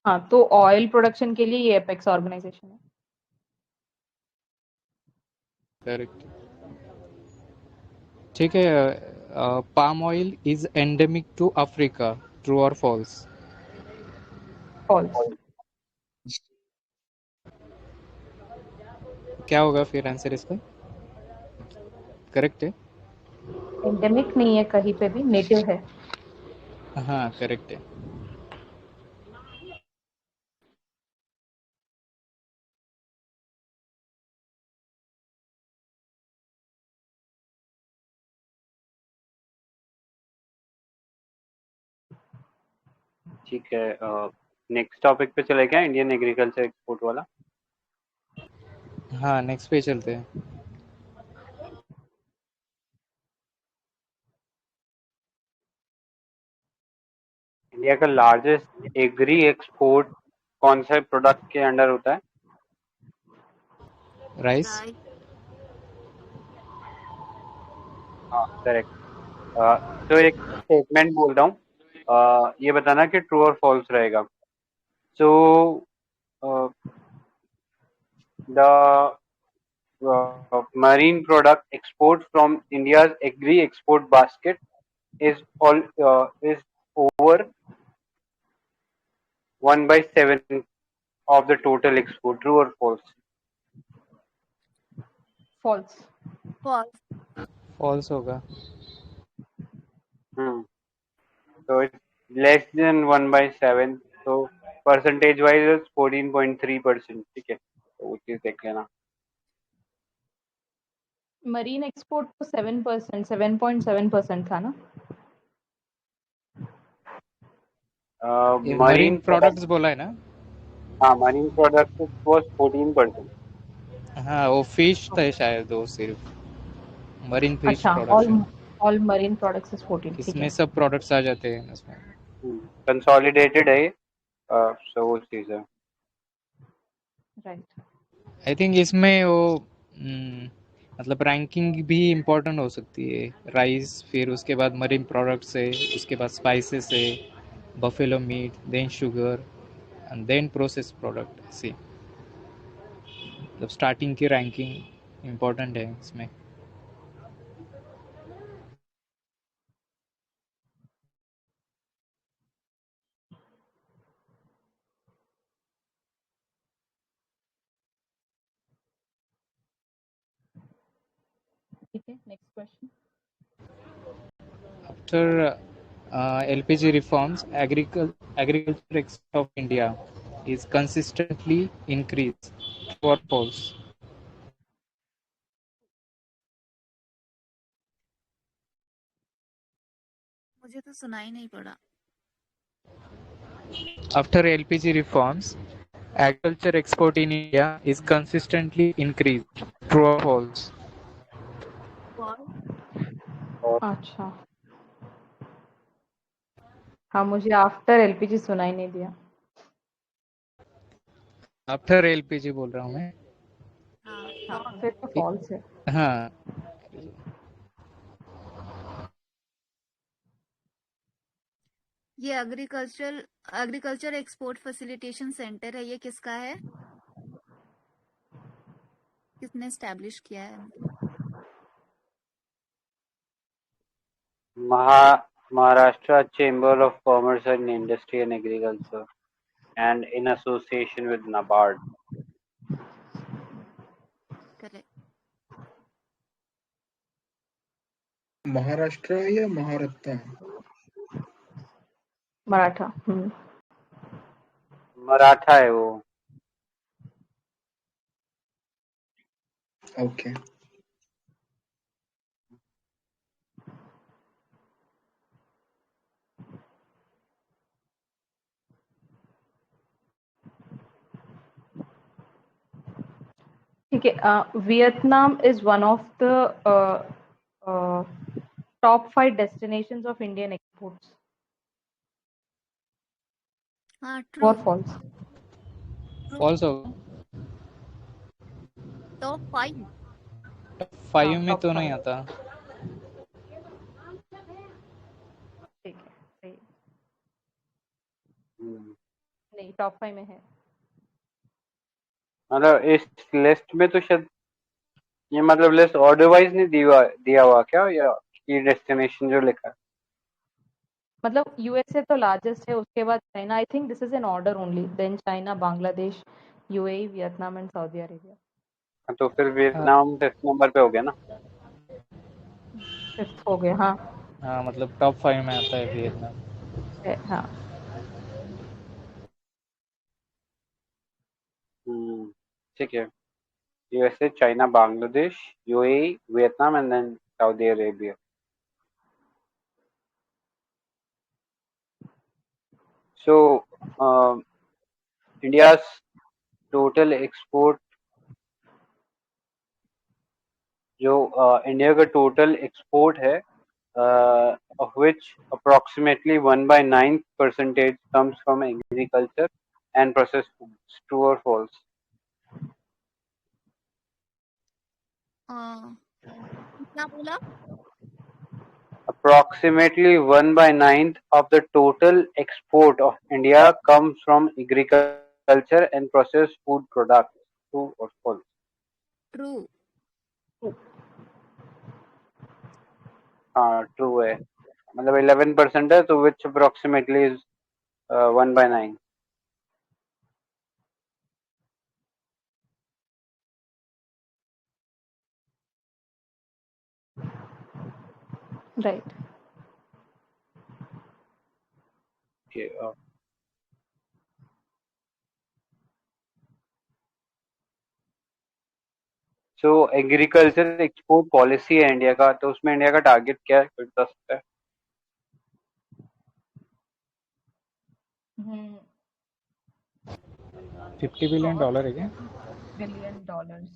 हाँ, तो oil production के लिए ये एपेक्स ऑर्गेनाइजेशन है। करेक्ट। ठीक है। Palm oil is endemic to Africa, true और फॉल्स? फॉल्स। क्या होगा फिर आंसर इसका? करेक्ट है। एंडेमिक नहीं है कहीं पे भी, नेटिव है। हाँ करेक्ट है। ठीक है, नेक्स्ट टॉपिक पे चले क्या, इंडियन एग्रीकल्चर एक्सपोर्ट वाला? हाँ नेक्स्ट पे चलते हैं। इंडिया का लार्जेस्ट एग्री एक्सपोर्ट कौन से प्रोडक्ट के अंडर होता है? राइस। हाँ करेक्ट। तो एक स्टेटमेंट बोल रहा हूँ, ये बताना कि ट्रू और फॉल्स रहेगा। So the marine product export from India's agri export basket is over 1/7 of the total export. True or false? False. False. False होगा। So it's less than 1/7. So percentage wise it's 14.3%. ठीक है, तो वो चीज देख लेना। Marine export तो 7%, 7.7% था ना? ये मरीन मरीन प्रोडक्ट्स बोला है ना? हाँ, मरीन प्रोडक्ट was 14%. हाँ वो फिश था शायद, वो सिर्फ मरीन फिश अच्छा, production. All marine products is 14, ठीक इसमें है। सब प्रोडक्ट्स आ जाते हैं उसमें। कंसोलिडेटेड है, so वो चीज है। राइट। आई थिंक इसमें वो मतलब रैंकिंग भी इम्पोर्टेंट हो सकती है। राइस, फिर उसके बाद मरीन प्रोडक्ट्स है, उसके बाद स्पाइसेस है, buffalo meat, then sugar and then process product. C मतलब स्टार्टिंग की रैंकिंग इम्पोर्टेंट है इसमें। ठीक है, next question. After LPG reforms, agriculture export of India is consistently increased. True or false? मुझे तो सुनाई नहीं पड़ा। After LPG reforms, agriculture export in India is consistently increased. True or false? अच्छा, हाँ, मुझे आफ्टर एलपीजी सुनाई नहीं दिया। After LPG बोल रहा हूँ मैं। हाँ, फिर तो फॉल्स है। हाँ ये एग्रीकल्चर एक्सपोर्ट फैसिलिटेशन सेंटर है, ये किसका है? किसने एस्टैब्लिश किया है मतलब? Maharashtra Chamber of Commerce and Industry and Agriculture, and in association with NABARD. Correct. Maharashtra या महारत्न? मराठा। मराठा है वो। ओके। ठीक है, Vietnam is one of the top 5 destinations of Indian exports. हाँ ट्रू। और फॉल्स? फॉल्स होगा। टॉप 5। टॉप 5 हाँ, में टॉप तो नहीं 5। आता। ठीक है, सही। नहीं, टॉप 5 में है। मतलब इस लिस्ट में तो शायद ये मतलब लिस्ट ऑर्डर वाइज नहीं दिया हुआ क्या, या की डेस्टिनेशन जो लिखा है? मतलब यूएसए तो लार्जेस्ट है, उसके बाद China. I think this is an order only, then China, Bangladesh, UAE, Vietnam and Saudi Arabia. तो फिर वियतनाम 5th नंबर पे हो गया ना? 5th हो गया, हाँ। हाँ मतलब टॉप 5 में आता है वियतनाम। हाँ, ठीक है। USA, China, Bangladesh, UAE, Vietnam and then Saudi Arabia. So India's total export, जो इंडिया का टोटल एक्सपोर्ट है, of which approximately 1/9 percentage comes from agriculture and processed foods. True or false? कितना बोला? Approximately 1/9 of the total export of India comes from agriculture and processed food products. True or false? True. हाँ, true है। मतलब 11% है, तो which approximately is 1/9. Right. Okay, so agriculture export policy है India का, तो उसमें इंडिया का टारगेट क्या है, कोई बता सकता है? $50 बिलियन है क्या? Billion dollars.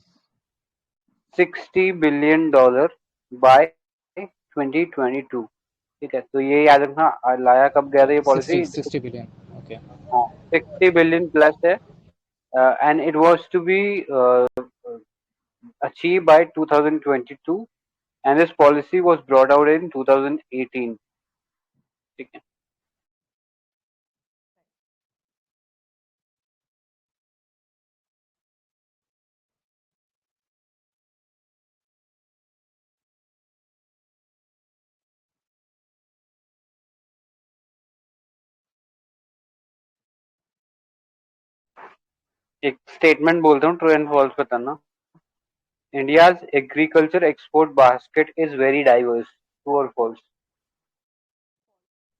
$60 billion bye 2022। ठीक है, तो ये याद रखना। लाया कब गया था ये पॉलिसी? 60 बिलियन। ओके। हाँ, 60 बिलियन प्लस है, and it was to be achieved by 2022, and this policy was brought out in 2018. ठीक है। एक स्टेटमेंट बोलता हूँ, ट्रू एंड फॉल्स बताना। India's agriculture export basket is very diverse. True or false?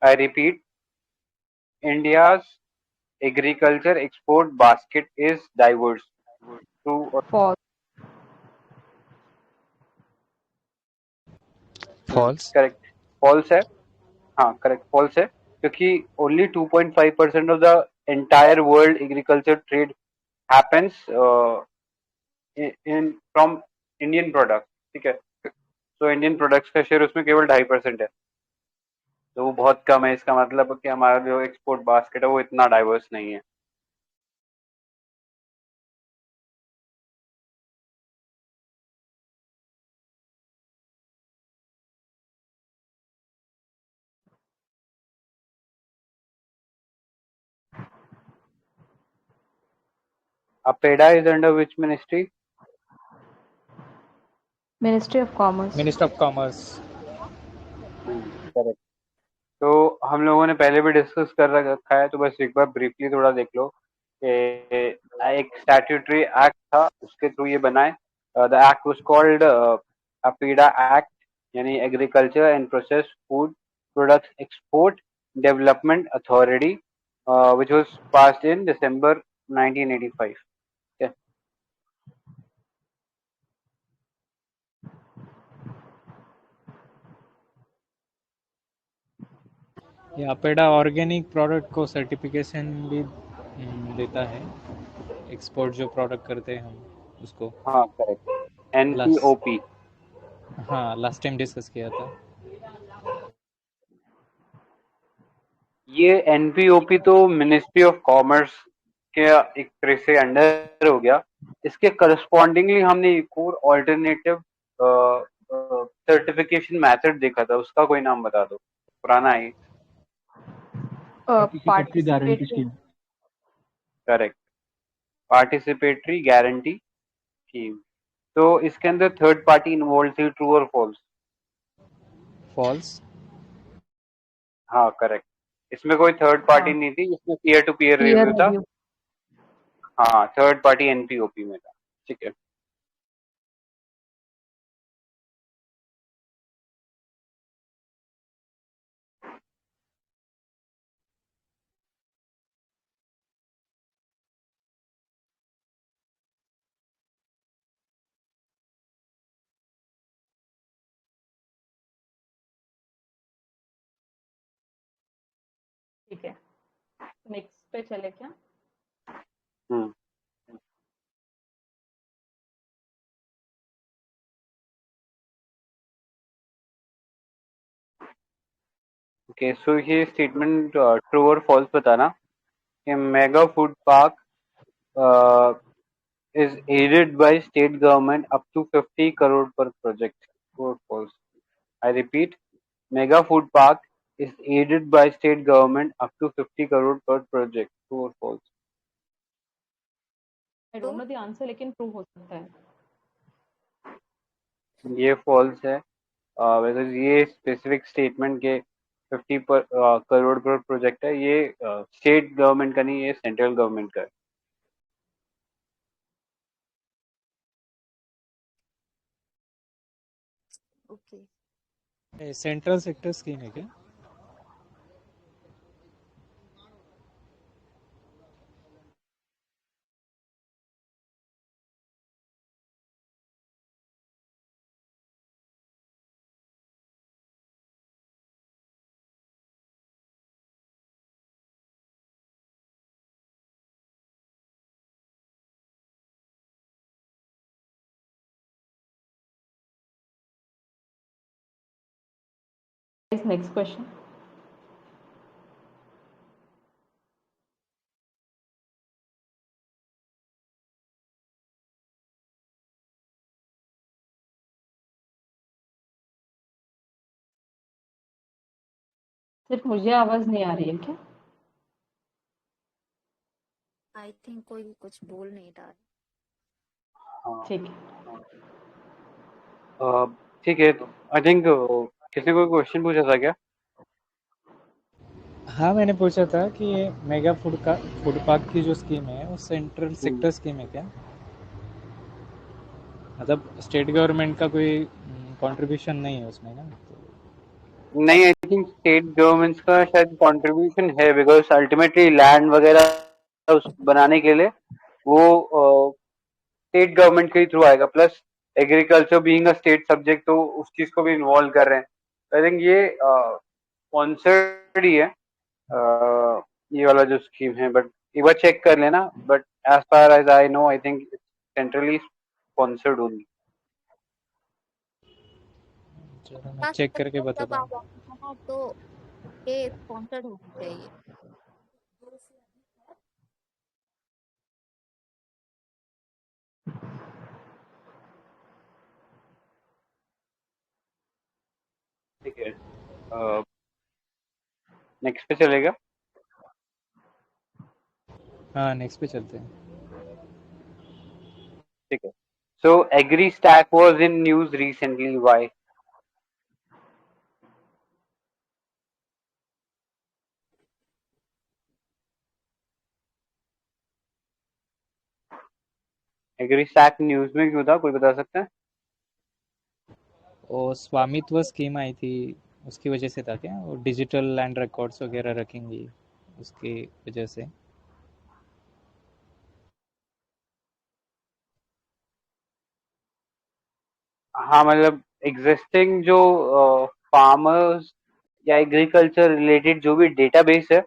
I repeat, India's agriculture export basket is diverse. True or false. False. Correct? False है। हाँ, correct, false है, क्योंकि only 2.5% of the entire world agriculture trade happens in from Indian products. ठीक है, तो Indian products का share उसमें केवल 2.5% है, तो वो बहुत कम है। इसका मतलब कि हमारा जो एक्सपोर्ट बास्केट है वो इतना डाइवर्स नहीं है। APEDA is under which ministry? Ministry of commerce. Minister of commerce. Correct. तो हम लोगों ने पहले भी डिस्कस कर रखा है, तो बस एक बार ब्रीफली थोड़ा देख लो कि एक स्टैट्यूटरी एक्ट था, उसके थ्रू ये बना है। The act was called APEDA act, यानी agriculture and process food products export development authority, which was passed in December 1985. Okay. ये अपेडा ऑर्गेनिक प्रोडक्ट को सर्टिफिकेशन भी देता है, एक्सपोर्ट जो प्रोडक्ट करते हैं हम उसको। हाँ, करेक्ट, लास्ट NPOP। हाँ लास्ट टाइम डिस्कस किया था। ये एनपीओपी तो मिनिस्ट्री ऑफ कॉमर्स के एक तरह से अंडर हो गया। इसके करस्पॉन्डिंगली हमने एक और ऑल्टरनेटिव सर्टिफिकेशन मेथड देखा था, उसका कोई नाम बता दो, पुराना है। Participatory guarantee participatory scheme. Correct, participatory guarantee scheme. तो इसके अंदर थर्ड पार्टी इन्वॉल्व थी, ट्रू और फॉल्स? फॉल्स। हाँ करेक्ट, इसमें कोई थर्ड पार्टी हाँ, नहीं थी, इसमें peer to peer peer review था। रिव्यू। हाँ, थर्ड पार्टी एनपीओपी में था। ठीक है। ठीक है, नेक्स्ट पे चले क्या? हम्म ओके, सो ये स्टेटमेंट ट्रू और फॉल्स बताना कि mega food park is aided by state government up to 50 crore per project. True or false? I repeat, mega food park is aided by state government up to 50 crore per project. True or false? I true. Don't know the answer, लेकिन true हो सकता है। ये false है। वैसे ये specific statement के 50 करोड़ पर प्रोजेक्ट है, ये स्टेट गवर्नमेंट का नहीं, ये सेंट्रल गवर्नमेंट का है। ओके। सेंट्रल सेक्टर स्कीम है क्या? Next question. सिर्फ मुझे आवाज नहीं आ रही है क्या? आई थिंक कोई भी कुछ बोल नहीं रहा है। हाँ ठीक है। ठीक है। आई थिंक किसी ने कोई क्वेश्चन पूछा था क्या? हाँ, मैंने पूछा था कि ये मेगा फूड पार्क की जो स्कीम है वो सेंट्रल हम्म, सेक्टर स्कीम है क्या? मतलब स्टेट गवर्नमेंट का कोई कंट्रीब्यूशन नहीं है उसमें ना, तो नहीं, आई थिंक स्टेट गवर्नमेंट्स का शायद कंट्रीब्यूशन है, बिकॉज अल्टीमेटली लैंड वगैरह उस बनाने के लिए वो स्टेट गवर्नमेंट के ही थ्रू आएगा। Plus agriculture being a state subject, तो उस चीज को भी इन्वॉल्व कर रहे हैं। आई थिंक ये स्पॉन्सर्ड ही है, ये वाला जो स्कीम है, बट एक बार चेक कर लेना। But as far as I know, I think centrally sponsored only. चलो मैं पास चेक तक करके जब बताता आ हूँ। जाता है ना तो ये स्पॉन्सर्ड होना चाहिए। ठीक है, नेक्स्ट पे चलेगा। हाँ, नेक्स्ट पे चलते हैं। ठीक है, so agri stack was in news recently, why? Agri stack news में क्यों था, कोई बता सकता है? वो स्वामित्व स्कीम आई थी, उसकी वजह से था क्या? वो डिजिटल लैंड रिकॉर्ड्स वगैरह रखेंगी उसकी वजह से। हाँ, मतलब एग्जिस्टिंग जो फार्मर्स या एग्रीकल्चर रिलेटेड जो भी डेटाबेस है,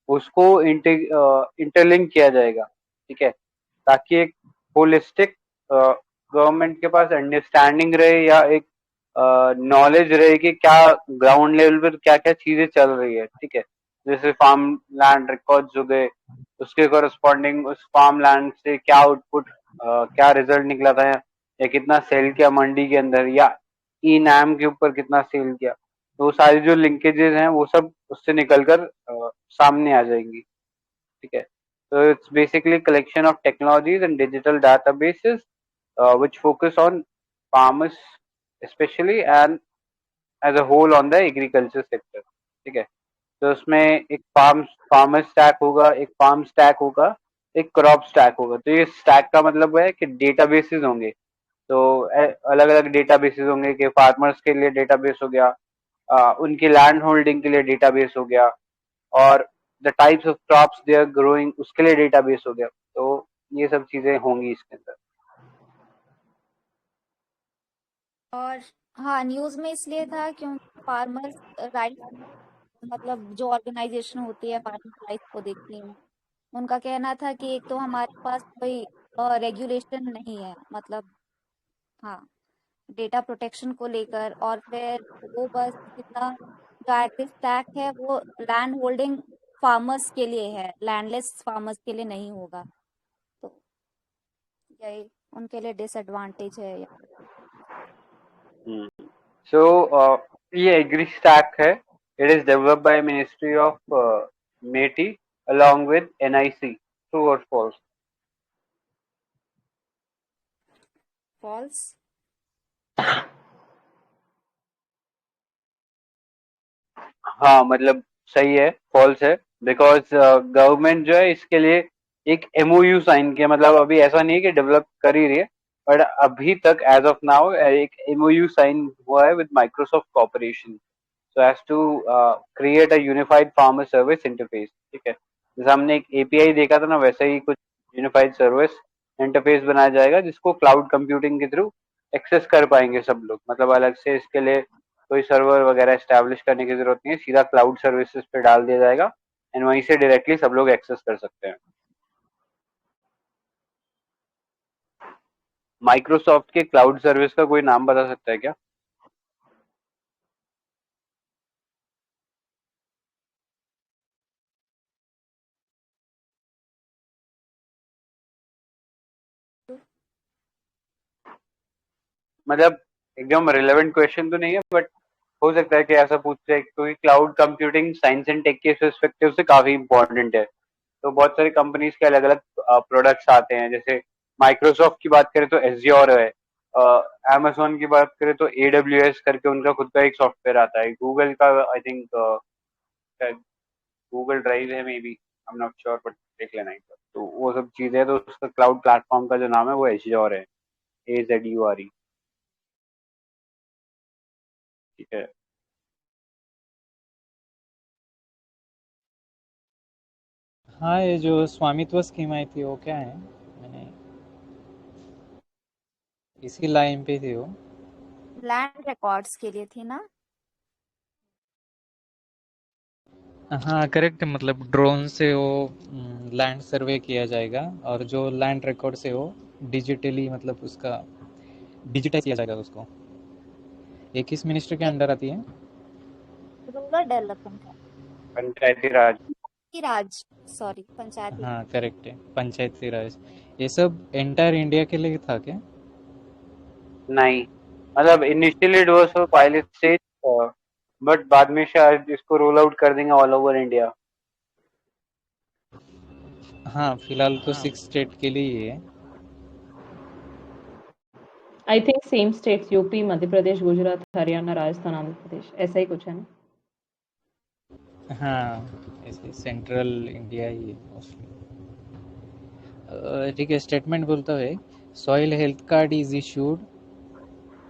उसको इंटरलिंक किया जाएगा। ठीक है, ताकि एक होलिस्टिक गवर्नमेंट के पास अंडरस्टैंडिंग रहे, या एक नॉलेज रहे कि क्या ग्राउंड लेवल पर क्या क्या चीजें चल रही है। ठीक है, जैसे फार्म लैंड रिकॉर्ड्स हो गए, उसके कोरस्पॉन्डिंग उस फार्म लैंड से क्या आउटपुट, क्या रिजल्ट निकला था, या कितना सेल किया मंडी के अंदर, या ई नैम के ऊपर कितना सेल किया। तो वो सारी जो लिंकेजेस हैं वो सब उससे निकल कर सामने आ जाएंगी। ठीक है, So it's basically a collection of technologies and digital databases which focus on farmers especially and as a whole on the agriculture sector. ठीक है, तो उसमें एक फार्मर स्टैक होगा, एक फार्म स्टैक होगा, एक क्रॉप स्टैक होगा। तो ये स्टैक का मतलब है कि डेटाबेसेस होंगे। तो अलग अलग डेटाबेसेस होंगे कि फार्मर्स के लिए डेटाबेस हो गया, उनकी लैंड होल्डिंग के लिए डेटाबेस हो गया, और the types of crops they are growing उसके लिए डेटाबेस हो गया। तो ये सब चीजें होंगी इसके अंदर। और हाँ, न्यूज में इसलिए था क्योंकि फार्मर्स राइट, मतलब जो ऑर्गेनाइजेशन होती है फार्मर्स राइट्स को देखती है, उनका कहना था कि एक तो हमारे पास कोई रेगुलेशन नहीं है, मतलब हाँ, डेटा प्रोटेक्शन को लेकर, और फिर वो बस जितना जो एग्री स्टैक है वो लैंड होल्डिंग फार्मर्स के लिए है, लैंडलेस फार्मर्स के लिए नहीं होगा। तो यही उनके लिए डिसएडवांटेज है सो ये एग्री स्टैक है। It is developed by ministry of MeitY along with NIC. True or false? False. हाँ मतलब सही है, फॉल्स है। बिकॉज गवर्नमेंट जो है इसके लिए एक MOU साइन किया, मतलब अभी ऐसा नहीं है कि डेवलप कर ही रही है, बट अभी तक एज ऑफ नाउ एक MOU साइन हुआ है with Microsoft Corporation, so as to create a unified farmer service interface. ठीक है, जैसे हमने एक API देखा था ना, वैसे ही कुछ यूनिफाइड सर्विस इंटरफेस बनाया जाएगा जिसको क्लाउड कंप्यूटिंग के थ्रू एक्सेस कर पाएंगे सब लोग। मतलब अलग से इसके लिए कोई सर्वर वगैरह एस्टेब्लिश करने की जरूरत नहीं है, सीधा क्लाउड सर्विसेज पे डाल दिया जाएगा एंड वहीं से डायरेक्टली सब लोग एक्सेस कर सकते हैं। माइक्रोसॉफ्ट के क्लाउड सर्विस का कोई नाम बता सकता है क्या? मतलब एकदम रिलेवेंट क्वेश्चन तो नहीं है, बट हो सकता है कि ऐसा पूछते हैं, क्योंकि cloud computing science and tech के पर्सपेक्टिव से काफी इंपॉर्टेंट है। तो बहुत सारी कंपनीज के अलग अलग प्रोडक्ट्स आते हैं। जैसे माइक्रोसॉफ्ट की बात करें तो एज्योर है, amazon की बात करें तो AWS करके उनका खुद का एक सॉफ्टवेयर आता है, गूगल का आई थिंक गूगल ड्राइव है, maybe I am not sure, but देख लेना एक बार। तो वो सब चीजें, तो उसका क्लाउड प्लेटफॉर्म का जो नाम है वो एज्योर है, AZURE। ठीक है। हाँ, ये जो स्वामित्व स्कीम आई थी वो क्या है? मैंने इसी लाइन पे थी वो। लैंड रिकॉर्ड्स के लिए थी ना। हाँ करेक्ट, मतलब ड्रोन से वो लैंड सर्वे किया जाएगा और जो लैंड रिकॉर्ड से वो डिजिटली, मतलब उसका डिजिटाइज किया जाएगा उसको। ये किस मिनिस्ट्री के ये अंडर आती है? रूरल डेवलपमेंट है पंचायती राज। की राज, सॉरी, पंचायती हाँ करेक्ट है, पंचायती राज। ये सब एंटायर इंडिया के लिए था क्या? नहीं, मतलब initially it was for pilot stage, but बाद में शायद इसको रोल आउट कर देंगे ऑल ओवर इंडिया। हाँ फिलहाल तो 6 स्टेट के लिए ही है। I think same states, UP, Madhya Pradesh, Gujarat, Haryana, Rajasthan, Andhra Pradesh, ऐसा ही कुछ है ना। हाँ ऐसे सेंट्रल इंडिया ही है मोस्टली। ठीक है, स्टेटमेंट बोलता है soil health card is issued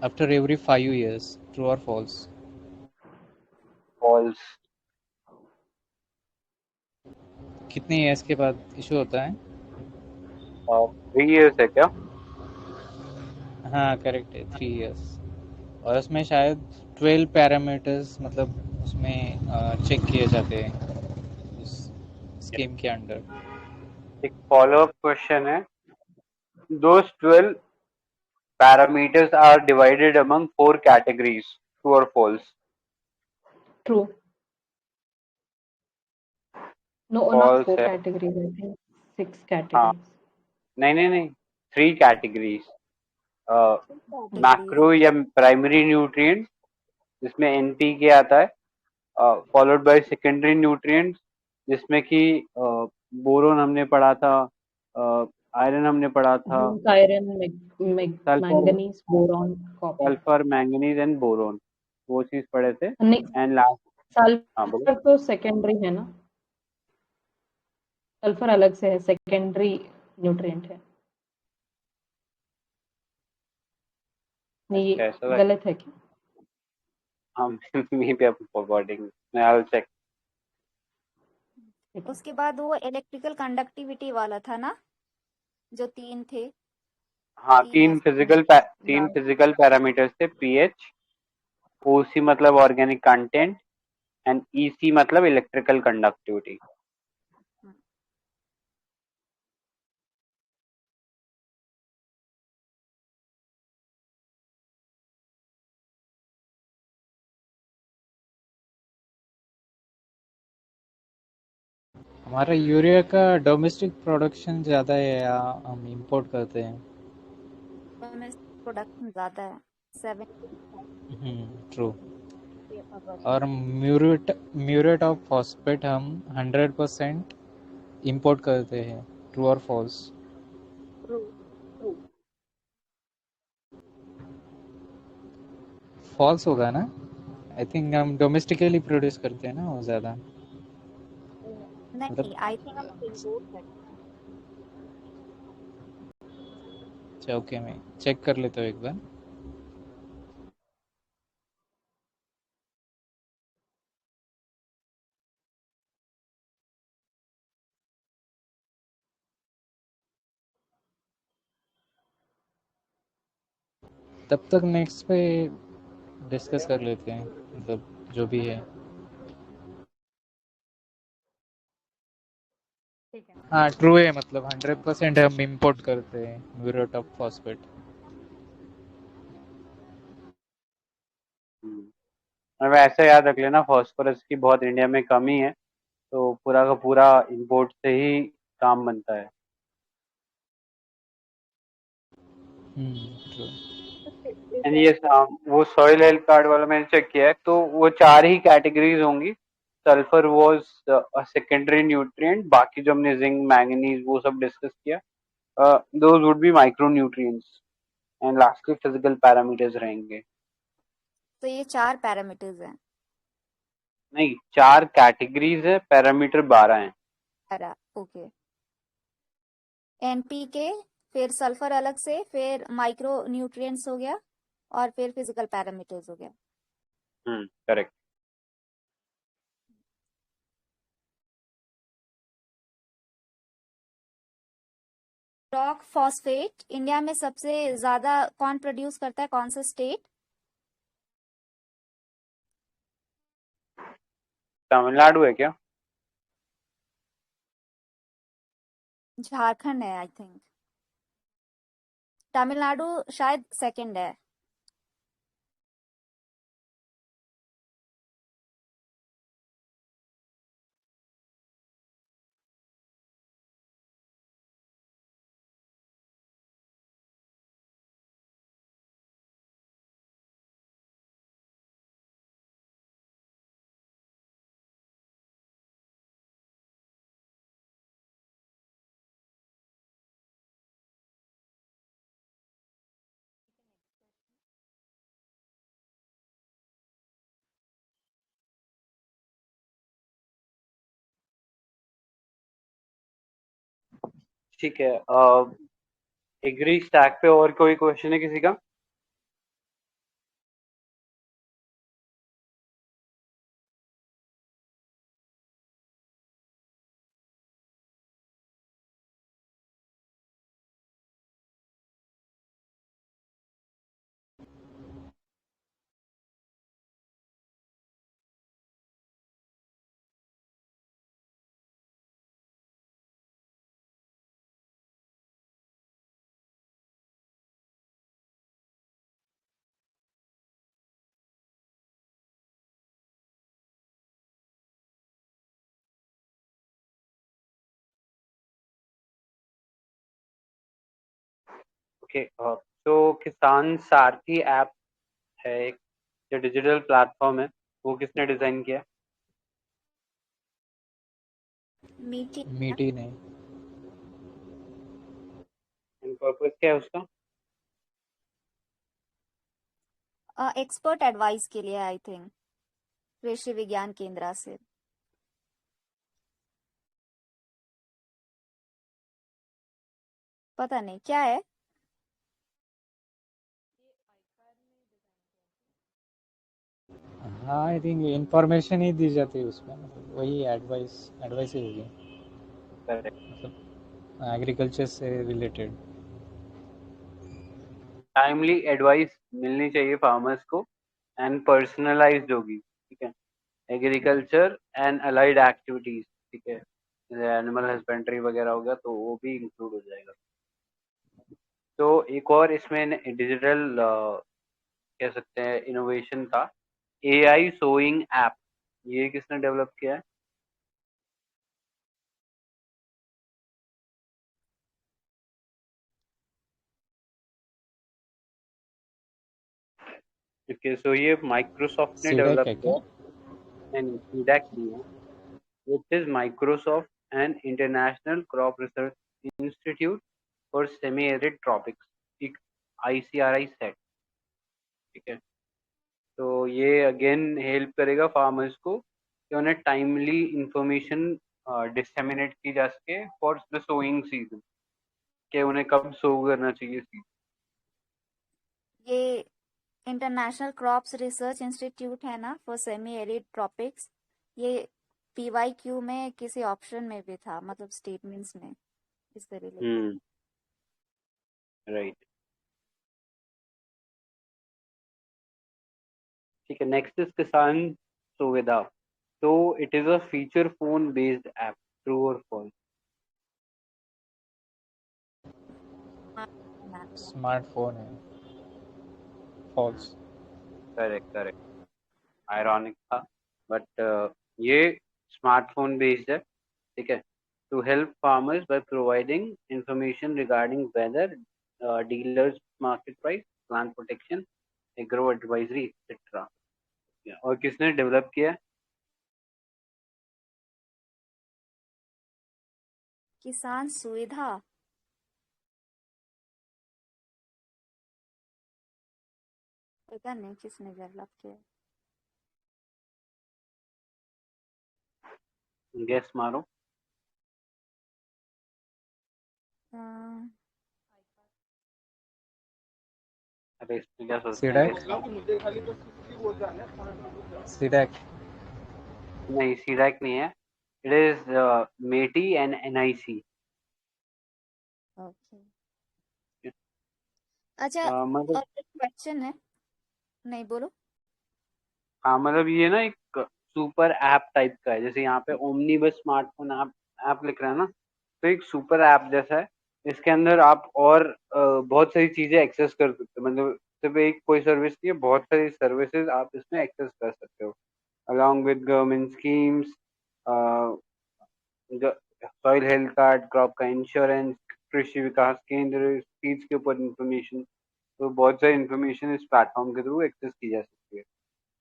after every 5 years। True और फॉल्स? फॉल्स। कितने ईयर्स के बाद इशू होता है? 3 years है क्या? हाँ करेक्ट है, 3 years। और उसमें शायद 12 पैरामीटर्स, मतलब उसमें चेक किए जाते हैं उस स्कीम के अंडर। एक फॉलो अप क्वेश्चन है, दोस 12 parameters are divided among 4 categories, true or false? True. No, not false 4 है। कैटेगरीज, आई थिंक 6 हाँ, कैटेगरीज। नहीं नहीं नहीं, 3 categories। कैटेगरीज। मैक्रो या प्राइमरी न्यूट्रिएंट जिसमें NPK आता है, फॉलोड बाय सेकेंडरी न्यूट्रिएंट्स जिसमें कि बोरोन हमने पढ़ा था, आयरन हमने पढ़ा था, zinc, iron, sulphur, manganese, boron, copper. Sulphur, manganese and boron, वो चीज पढ़े थे। नहीं, एंड लास्ट, हाँ बोलो। सल्फर तो सेकेंडरी है ना, सल्फर अलग से है, सेकेंडरी न्यूट्रिएंट है। नहीं, अच्छा, ये ऐसा था। गलत है क्या? हाँ maybe I forgetting, I will check. ठीक है। उसके बाद वो इलेक्ट्रिकल कंडक्टिविटी वाला था ना, जो तीन थे, हाँ, तीन ऐसे तीन ब्रांच। फिजिकल पैरामीटर्स थे, पीएच, ओसी मतलब ऑर्गेनिक कंटेंट, एंड ईसी मतलब इलेक्ट्रिकल कंडक्टिविटी। हमारा यूरिया का डोमेस्टिक प्रोडक्शन ज़्यादा है या हम इंपोर्ट करते हैं? प्रोडक्शन ज्यादा है, 70 ट्रू। अबव। और म्यूरेट ऑफ फॉस्फेट हम 100% इंपोर्ट करते हैं। ट्रू और फॉल्स? ट्रू। फॉल्स होगा ना? आई थिंक हम डोमेस्टिकली प्रोड्यूस करते हैं ना वो ज़्यादा, नहीं, मतलब। आई थिंक हम इम्पोर्ट करते अच्छा, ओके, मैं चेक कर लेता हूँ एक बार। तब तक नेक्स्ट पे डिस्कस कर लेते हैं, मतलब जो भी है। ठीक है। हाँ, ट्रू है, मतलब 100% हम इंपोर्ट करते हैं म्यूरेट ऑफ फॉस्फेट। अब ऐसा याद रख लेना, फास्फोरस की बहुत इंडिया में कमी है, तो पूरा का पूरा इंपोर्ट से ही काम बनता है। ट्रू। एंड ये वो सॉइल हेल्थ कार्ड वाला मैंने चेक किया है, तो वो चार ही कैटेगरीज होंगी। सल्फर वाज सेकेंडरी न्यूट्रिएंट, बाकी जो हमने जिंक, मैंगनीज वो सब डिस्कस किया, those would be micro nutrients, and lastly physical parameters रहेंगे। तो ये 4 पैरामीटर्स हैं। नहीं, चार कैटेगरीज है, पैरामीटर 12 हैं। ओके। एनपीके, फिर सल्फर अलग से, फिर माइक्रो न्यूट्रिएंट्स हो गया, और फिर फिजिकल पैरामीटर्स हो गया। करेक्ट। रॉक फॉस्फेट इंडिया में सबसे ज्यादा कौन प्रोड्यूस करता है, कौन सा स्टेट? तमिलनाडु है क्या? झारखंड है आई थिंक। तमिलनाडु शायद सेकंड है। ठीक है। एग्री स्टैक पे और कोई क्वेश्चन है किसी का? ओके, तो किसान सारथी ऐप है एक, जो डिजिटल प्लेटफॉर्म है, वो किसने डिजाइन किया? मीठी मीठी नहीं। एंड पर्पस क्या है उसका? एक्सपर्ट एडवाइस के लिए आई थिंक, कृषि विज्ञान केंद्र से। पता नहीं क्या है। हाँ आई थिंक इंफॉर्मेशन ही दी जाती है उसमें, मतलब वही एडवाइस एडवाइस ही होगी, करेक्ट। मतलब एग्रीकल्चर से रिलेटेड। टाइमली एडवाइस मिलनी चाहिए फार्मर्स को एंड पर्सनलाइज्ड होगी, ठीक है। एग्रीकल्चर एंड अलाइड एक्टिविटीज, ठीक है, जैसे एनिमल हस्बेंड्री वगैरह हो गया तो वो भी इंक्लूड हो जाएगा। तो एक और इसमें डिजिटल कह सकते हैं इनोवेशन था, एआई सोइंग ऐप। ये किसने डेवलप किया है? ओके, सो ये माइक्रोसॉफ्ट ने सीडेक डेवलप है किया क्या? है। नहीं, सीडैक नहीं है। It is Microsoft and International Crop Research Institute for Semi-Arid Tropics, एक ICRI सेट, ठीक है। तो ये अगेन हेल्प करेगा फार्मर्स को कि उन्हें टाइमली इंफॉर्मेशन डिसेमिनेट की जा सके फॉर द सोइंग सीजन, कि उन्हें कब सो करना चाहिए सीजन। ये इंटरनेशनल क्रॉप्स रिसर्च इंस्टीट्यूट है ना फॉर सेमी एरिड ट्रॉपिक्स। ये PYQ में किसी ऑप्शन में भी था, मतलब स्टेटमेंट्स में इससे रिलेटेड। राइट, ठीक है। Next is Kisan Suvidha. तो it is a feature phone based app, true और फॉल्स? स्मार्टफोन है, फॉल्स। करेक्ट करेक्ट, आयरॉनिक था, बट ये स्मार्टफोन बेस्ड है, ठीक है। To help farmers by providing information regarding weather, dealers market price, plant protection, agro advisory etcetera. और किसने develop किया? किसान सुविधा। पता नहीं किसने डेवलप किया। गैस मारो। अ, अरे इसमें क्या सोचते हैं, सीडेक। गैस मारो। सीडेक। नहीं, सीडैक नहीं है। It is MeitY and NIC. Okay. अच्छा, मतलब और क्वेश्चन है। नहीं बोलो। हाँ, मतलब ये ना एक सुपर ऐप टाइप का है, जैसे यहाँ पे ओमनी बस स्मार्टफोन ऐप ऐप लिख रहा है ना, तो एक सुपर ऐप जैसा है। इसके अंदर आप और बहुत सारी चीजें एक्सेस कर सकते हो, मतलब सिर्फ एक कोई सर्विस नहीं है, बहुत सारी सर्विसेज आप इसमें एक्सेस कर सकते हो, along with government schemes, soil health card, crop का इंश्योरेंस, कृषि विकास केंद्र, सीड्स के ऊपर इंफॉर्मेशन। तो बहुत सारी इंफॉर्मेशन इस प्लेटफॉर्म के थ्रू एक्सेस की जा सकती है।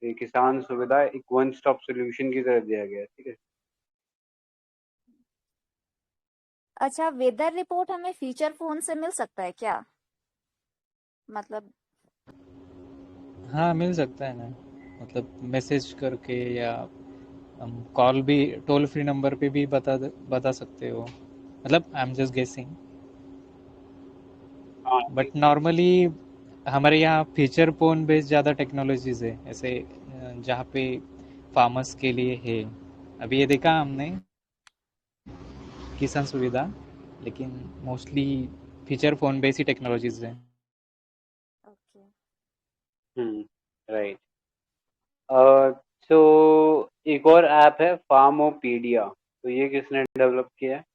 ये किसान सुविधा एक वन स्टॉप सोल्यूशन की तरह दिया गया है, ठीक है। अच्छा, वेदर रिपोर्ट हमें फीचर फोन से मिल सकता है क्या? मतलब हाँ मिल सकता है ना, मतलब मैसेज करके, या हम कॉल भी टोल फ्री नंबर पे भी बता सकते हो, मतलब आई एम जस्ट गेसिंग। हाँ, बट नॉर्मली हमारे यहाँ फीचर फोन बेस्ड ज़्यादा टेक्नोलॉजीज है ऐसे, जहाँ पे फार्मर्स के लिए है। अभी ये देखा हमने किसान सुविधा, लेकिन मोस्टली फीचर फोन बेस्ड ही टेक्नोलॉजीज है। ओके। राइट। सो एक और ऐप है फार्मोपीडिया, तो ये किसने डेवलप किया है?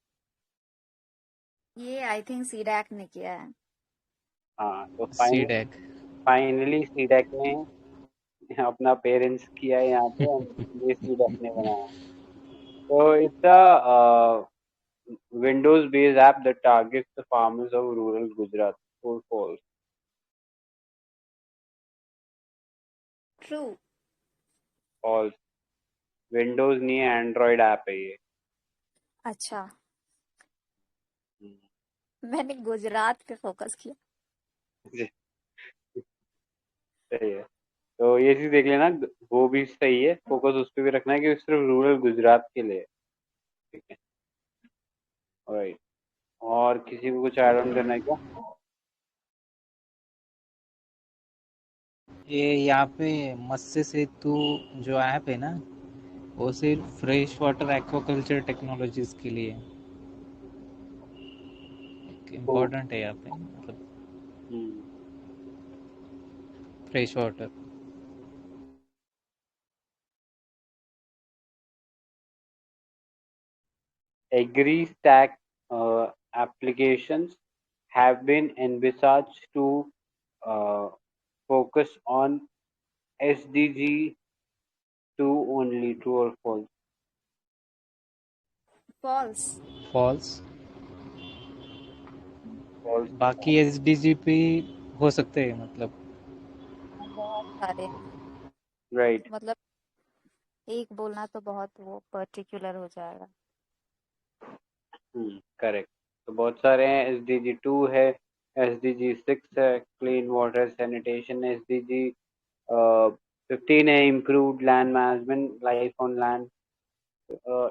ये आई थिंक सीडैक ने किया है। हाँ, तो सीडेक। फाइनली सीडैक ने अपना पेरेंट्स किया है यहाँ पे, ये सीडैक ने बनाया। तो it's Windows based app that targets the farmers of rural Gujarat. True false? True. False, Windows नहीं है, एंड्रॉइड ऐप है ये। अच्छा, हम्म, मैंने गुजरात पे फोकस किया। जी, सही है। तो ये चीज देख लेना, वो भी सही है, फोकस उस पर भी रखना है कि सिर्फ रूरल गुजरात के लिए है। ठीक है, राइट। और किसी को कुछ ऐड ऑन करना है क्या? ये यहाँ पे मत्स्य सेतु जो ऐप है ना, वो सिर्फ फ्रेश वाटर एक्वाकल्चर टेक्नोलॉजीज के लिए तो इम्पोर्टेंट है यहाँ पे, मतलब fresh water. agri stack applications have been envisaged to uh, focus on SDG 2 only, true or false? False. False. False. बाकी एसडीजी पे हो सकते हैं, मतलब बहुत सारे हैं। Right. मतलब एक बोलना तो बहुत वो पर्टिकुलर हो जाएगा। करेक्ट। तो बहुत सारे हैं, SDG 2 है, SDG 6 है, क्लीन वाटर सैनिटेशन, SDG 15 है, improved land management, life on land,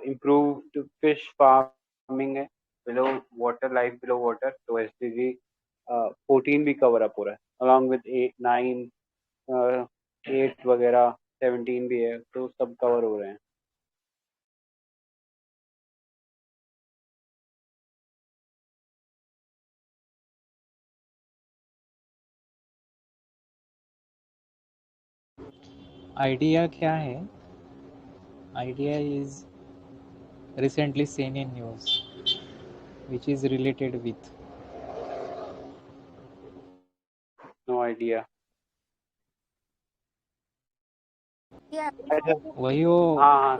improved fish farming है, below water, life below water, तो SDG 14 भी कवर अप हो रहा है, अलॉन्ग विद 8 9 8 वगैरह, 17 भी है, तो सब कवर हो रहे हैं। आइडिया क्या है? Idea is recently seen in news, which is related with no idea. ये अच्छा, एग्रीकल्चर वही वो। हाँ हाँ,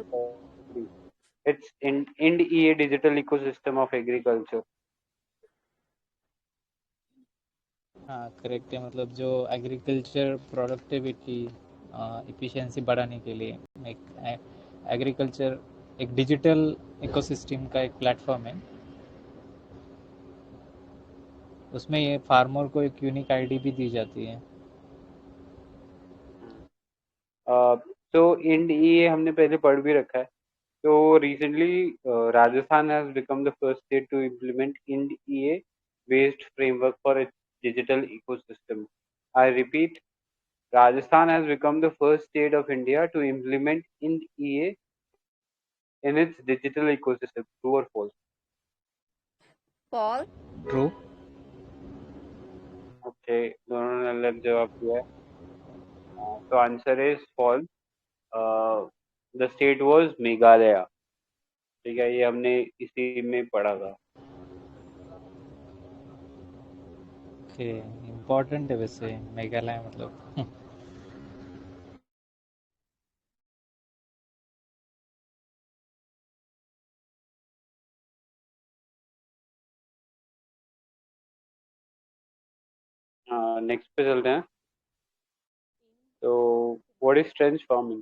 it's Ind EA digital ecosystem of agriculture. हाँ करेक्ट है, मतलब जो एग्रीकल्चर प्रोडक्टिविटी एफिशिएंसी बढ़ाने के लिए एक एग्रीकल्चर एक डिजिटल इकोसिस्टम का एक प्लेटफॉर्म है। उसमें ये फार्मर को एक यूनिक आईडी भी दी जाती है। तो इंड EA हमने पहले पढ़ भी रखा है। तो recently Rajasthan has become the first state to implement Ind EA based framework for its digital ecosystem. I repeat, Rajasthan has become the first state of India to implement IND EA in its digital ecosystem. True or false? False. True. Okay, दोनों ने अलग जवाब दिया है। तो answer is false. The state was Meghalaya. ठीक है, ये हमने इसी में पढ़ा था। ओके, इम्पोर्टेंट है वैसे मेघालय, मतलब नेक्स्ट पे चलते हैं। तो what is trench farming?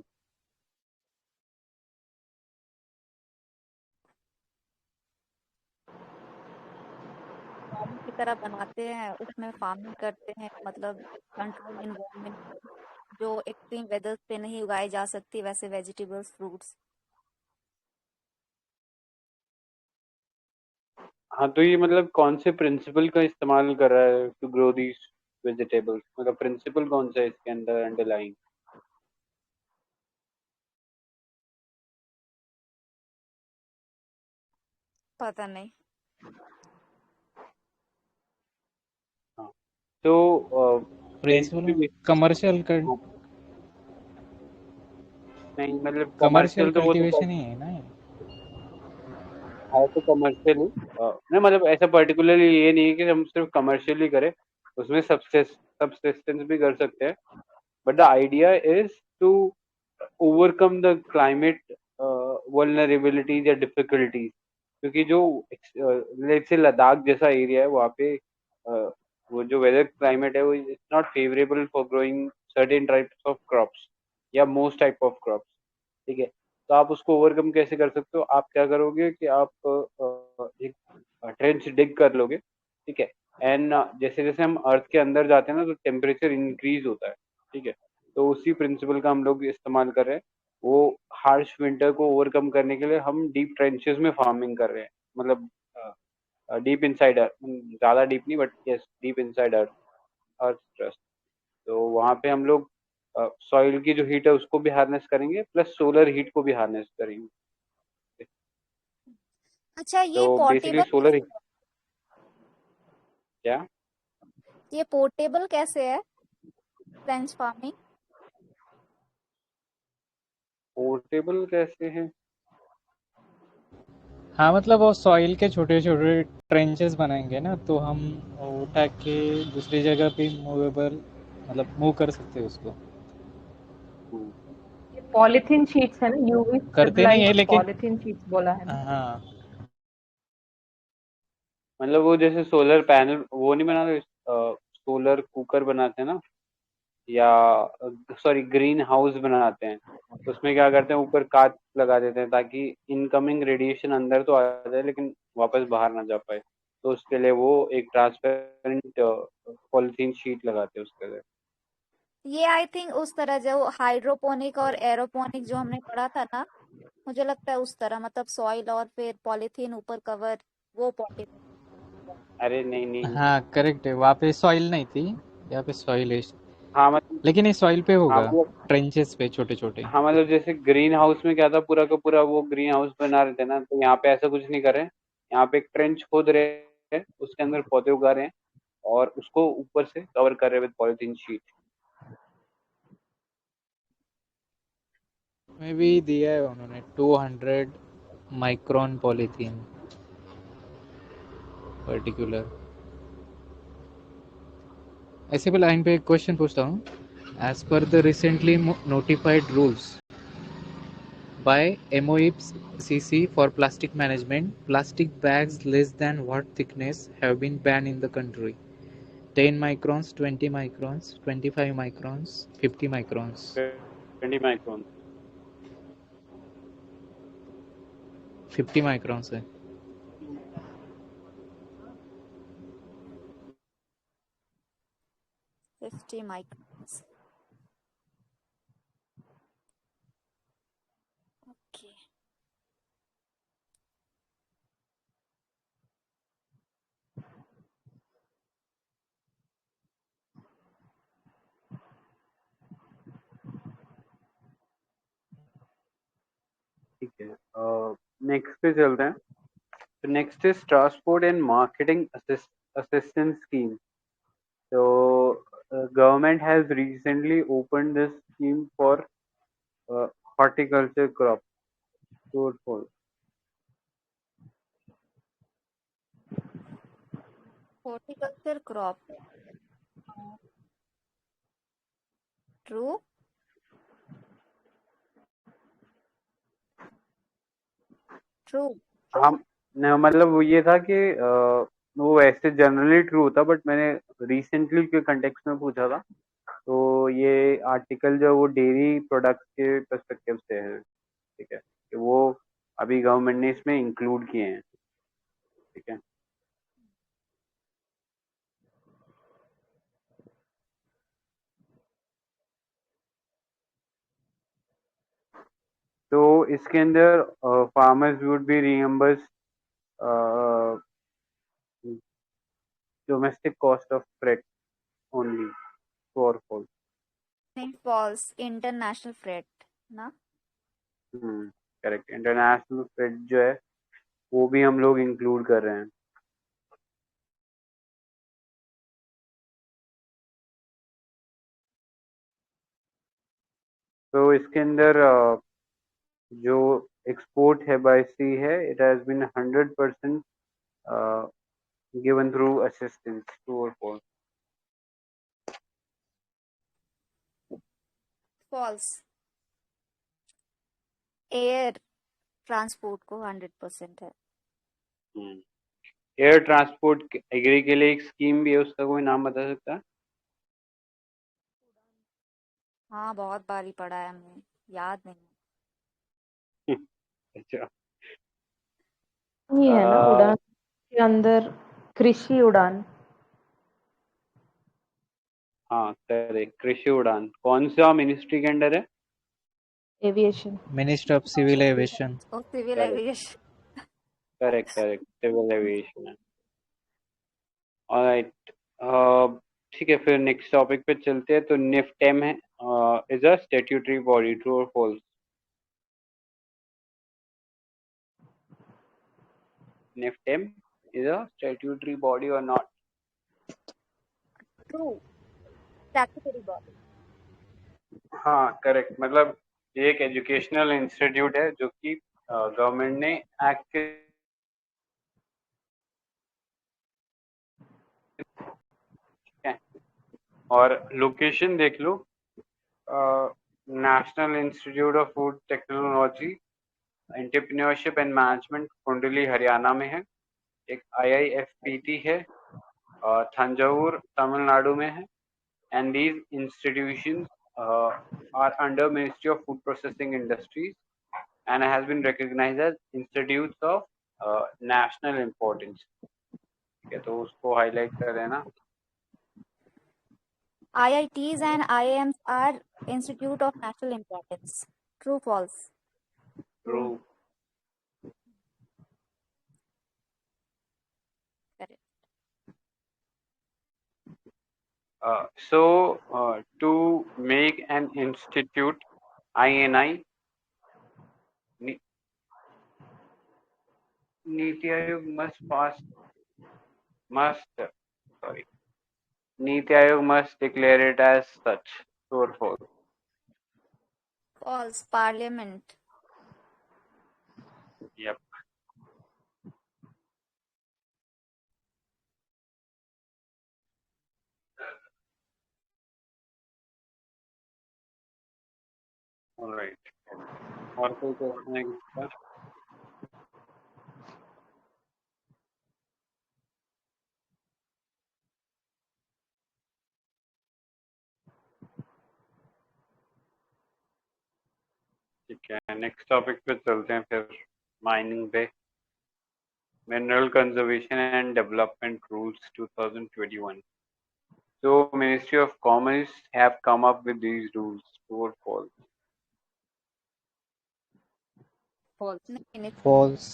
Farming की तरह बनाते हैं, उसमें फार्मिंग करते हैं, मतलब कंट्रोल इन्वायरमेंट में, जो एक्सट्रीम वेदर पे नहीं उगाई जा सकती वैसे वेजिटेबल्स फ्रूट्स। हाँ, तो ये मतलब कौन से प्रिंसिपल का इस्तेमाल कर रहा है टू ग्रो दीज वेजिटेबल्स? मतलब प्रिंसिपल कौन सा है इसके अंदर अंडरलाइन? पता नहीं। हाँ, तो प्रिंसिपल बेसिकली कमर्शियल नहीं, मतलब कमर्शियल कमर्शियल तो वो तो कल्टीवेशन ही है ना ये? है, तो कमर्शियल ही नहीं, मतलब ऐसा पर्टिकुलरली ये नहीं है कि हम सिर्फ कमर्शियली करें, उसमें सबसिस्टेंस भी कर सकते हैं। But the idea is to overcome the climate vulnerabilities या डिफिकल्टीज, क्योंकि जो लेट्स से लद्दाख जैसा एरिया है वहाँ पे वो जो वेदर क्लाइमेट है वो is not favourable for growing certain types of crops या मोस्ट टाइप ऑफ क्रॉप्स। ठीक है, तो आप उसको ओवरकम कैसे कर सकते हो? आप क्या करोगे कि आप एक ट्रेंच डिग कर लोगे, ठीक है। एंड जैसे जैसे हम अर्थ के अंदर जाते हैं ना, तो टेम्परेचर इंक्रीज होता है, ठीक है। तो उसी प्रिंसिपल का हम लोग इस्तेमाल कर रहे हैं। वो हार्श विंटर को ओवरकम करने के लिए हम डीप ट्रेंचेस में फार्मिंग कर रहे हैं, मतलब डीप इनसाइड अर्थ, ज्यादा डीप नहीं, but yes deep inside earth, earth trust. तो वहां पे हम लोग सॉइल की जो हीट है उसको भी हार्नेस करेंगे, प्लस सोलर हीट को भी हार्नेस करेंगे। अच्छा, तो ये बेसिकली पोर्टेबल सोलर, क्या ये पोर्टेबल कैसे है फ्रेंच फार्मिंग? पोर्टेबल कैसे है? हाँ मतलब वो सॉइल के छोटे छोटे ट्रेंचेस बनाएंगे ना, तो हम वो उठा के दूसरी जगह पे मूवेबल, मतलब मूव कर सकते हैं उसको। हम्म, पॉलीथीन शीट्स है ना, यूवी करते नहीं है स्टेबलाइज्ड लेकिन। पॉलीथीन शीट्स बोला है ना। हाँ मतलब वो जैसे सोलर पैनल वो नहीं बनाते, सोलर कुकर बनाते हैं ना, या सॉरी ग्रीन हाउस बनाते हैं। उसमें क्या करते हैं, ऊपर कांच लगा देते हैं ताकि इनकमिंग रेडिएशन अंदर तो आ जाए लेकिन वापस बाहर ना जा पाए। तो उसके लिए वो एक ट्रांसपेरेंट पॉलिथीन शीट लगाते हैं उसके लिए। ये आई थिंक उस तरह जो हाइड्रोपोनिक और एरोपोनिक जो हमने पढ़ा था ना, मुझे लगता है उस तरह, मतलब सॉइल और फिर पॉलीथीन ऊपर कवर, वो पोर्टेबल। अरे नहीं नहीं। हाँ करेक्ट है, वहाँ पे सॉइल नहीं थी, यहाँ पे सॉइल है। हाँ मतलब, लेकिन ये सॉइल पे हाँ होगा, मतलब, ट्रेंचेस पे छोटे छोटे। हाँ मतलब जैसे ग्रीन हाउस में क्या था, पूरा का पूरा वो ग्रीन हाउस बना रहे थे ना, तो यहाँ पे ऐसा कुछ नहीं कर रहे हैं। यहाँ पे एक ट्रेंच खोद रहे हैं, उसके अंदर पौधे उगा रहे हैं और उसको ऊपर से कवर कर रहे हैं विद पॉलिथीन शीट। में भी दिया है उन्होंने 200 माइक्रोन पॉलीथीन पर्टिकुलर। ऐसे पे लाइन पे एक क्वेश्चन पूछता हूँ। As per the recently notified rules by MOIPS CC for plastic management, plastic bags less than what thickness have been banned in the country? 10 microns, 20 microns, 25 microns, 50 microns. 20 micron. 50 microns है। 50 microns. Okay. ठीक है, next पे चलते हैं। तो next is transport and marketing assistance scheme. तो government has recently opened this scheme for horticulture crop. True or false? Horticulture crop. True. True. हम न, मतलब वो ये था कि वो वैसे जनरली ट्रू होता, बट मैंने रिसेंटली के कंटेक्स्ट में पूछा था। तो ये आर्टिकल जो वो डेयरी प्रोडक्ट्स के पर्सपेक्टिव से है, ठीक है, कि वो अभी गवर्नमेंट ने इसमें इंक्लूड किए हैं, ठीक है। तो इसके अंदर farmers would be reimburse domestic cost of freight only, for fall. नहीं, फॉल्स, इंटरनेशनल फ्रेट ना। करेक्ट, इंटरनेशनल फ्रेट जो है वो भी हम लोग इंक्लूड कर रहे हैं। तो इसके अंदर जो एक्सपोर्ट है बाय सी है, it has been 100% given through assistance. True और फॉल्स? फॉल्स। एयर ट्रांसपोर्ट को 100% है। एयर ट्रांसपोर्ट एग्री के लिए एक स्कीम भी है, उसका कोई नाम बता सकता है? हाँ, बहुत बारी पढ़ा है हमने, याद नहीं। अच्छा ये है ना अ, उड़ान के अंदर कृषि उड़ान। हाँ करेक्ट, कृषि उड़ान कौन सा मिनिस्ट्री के अंडर है? Aviation. Minister of civil aviation. और civil correct aviation. Correct correct, civil aviation है। ऑलराइट, ठीक है, फिर नेक्स्ट टॉपिक पे चलते हैं। तो निफ्टेम है, is a statutory body, true और false? NIFTEM is a statutory body और नॉट? True, statutory body. हाँ करेक्ट, मतलब ये एक एजुकेशनल इंस्टीट्यूट है जो कि गवर्नमेंट ने एक्ट के है। और लोकेशन देख लो, national institute of food technology entrepreneurship and management Kundli Haryana में है। एक IIFPT है, थंजावुर तमिलनाडु में है। And these institutions are under ministry of food processing industries and has been recognized as institutes of national importance। ठीक है, तो उसको हाईलाइट कर देना। IITs and IIMs are Institute of National Importance. True, false? True. Correct. So to make an institute, INI, Ni- Niti Aayog sorry, Niti Aayog must declare it as such. True or false? False. Parliament. Yep. All right. और कोई question है किसका? ठीक है, next topic पे चलते हैं फिर, माइनिंग पे। Mineral Conservation and Development Rules 2021. So Ministry of Commerce have come up with these rules. True or false? False. नहीं, false.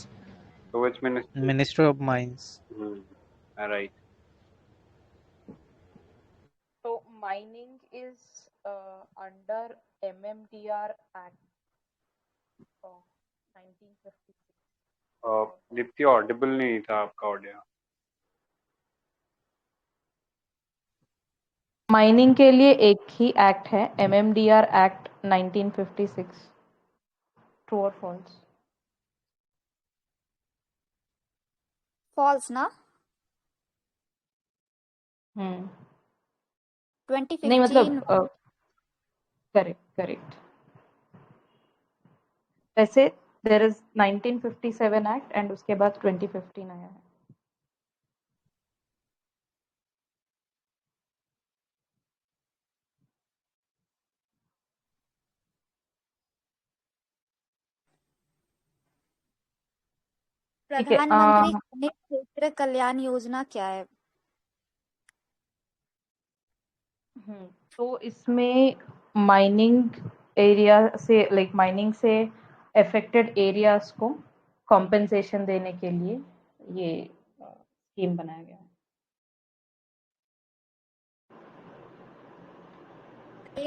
So which ministry? Minister of mines. All right. So mining is under MMDR Act of 1956. Deepti Audible नहीं था आपका audio. Mining के लिए एक ही act है, MMDR act 1956। True और false? false ना? नहीं 2015 मतलब करेक्ट करेक्ट। वैसे देयर इज 1957 एक्ट एंड उसके बाद 2015 आया है। ठीक है प्रधानमंत्री खनिज क्षेत्र कल्याण योजना क्या है? तो इसमें माइनिंग एरिया से लाइक माइनिंग से अफेक्टेड एरियाज को कॉम्पेंसेशन देने के लिए ये स्कीम बनाया गया है।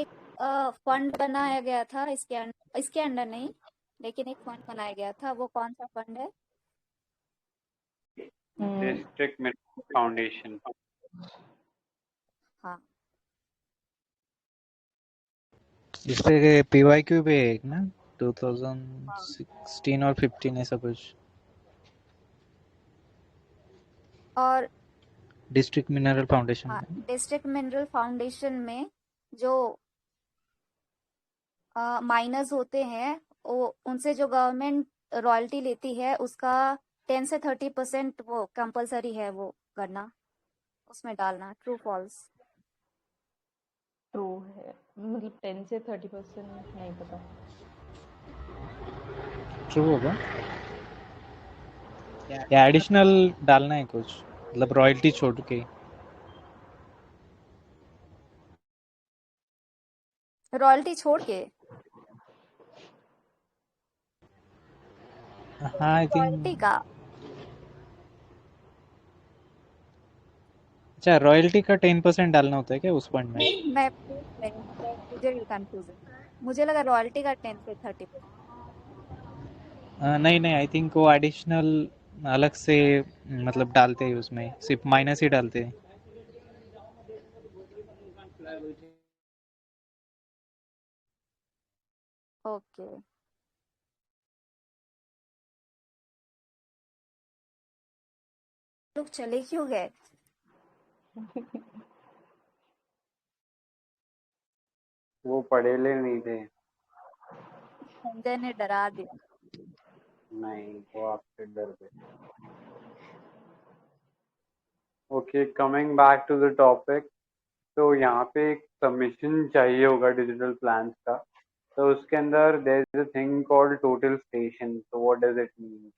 एक फंड बनाया गया था इसके अंडर नहीं, लेकिन एक फंड बनाया गया था। वो कौन सा फंड है? District mineral foundation. हाँ, इस पे PYQ पे एक ना 2016 और 15 ऐसा कुछ। और डिस्ट्रिक्ट मिनरल फाउंडेशन हाँ, में। डिस्ट्रिक्ट मिनरल फाउंडेशन में जो माइनर्स होते हैं, वो उनसे जो गवर्नमेंट रॉयल्टी लेती है उसका 10 से 30% वो कंपलसरी है वो करना, उसमें डालना। True false? ट्रू है, मतलब 10 से 30% नहीं पता। ट्रू होगा या एडिशनल डालना है कुछ, मतलब रॉयल्टी छोड़ के? रॉयल्टी छोड़ के? हाँ आई रॉयल्टी थिंक। का? अच्छा, रॉयल्टी का 10% डालना होता है क्या उस फंड में? मैं पूछ रही हूँ, मुझे भी कंफ्यूजन, मुझे लगा रॉयल्टी का 10 से 30%। नहीं नहीं, आई थिंक वो एडिशनल अलग से मतलब डालते हैं उसमें, सिर्फ माइनस ही डालते हैं। ओके। लोग चले क्यों गए? वो पढ़ेले नहीं थे। संजय ने डरा दिया। नहीं, वो आपसे डर गए। Okay, coming back to the topic. तो यहाँ पे एक सबमिशन चाहिए होगा डिजिटल प्लान्स का। तो उसके अंदर there is a thing called total station. तो व्हाट डज इट मीन?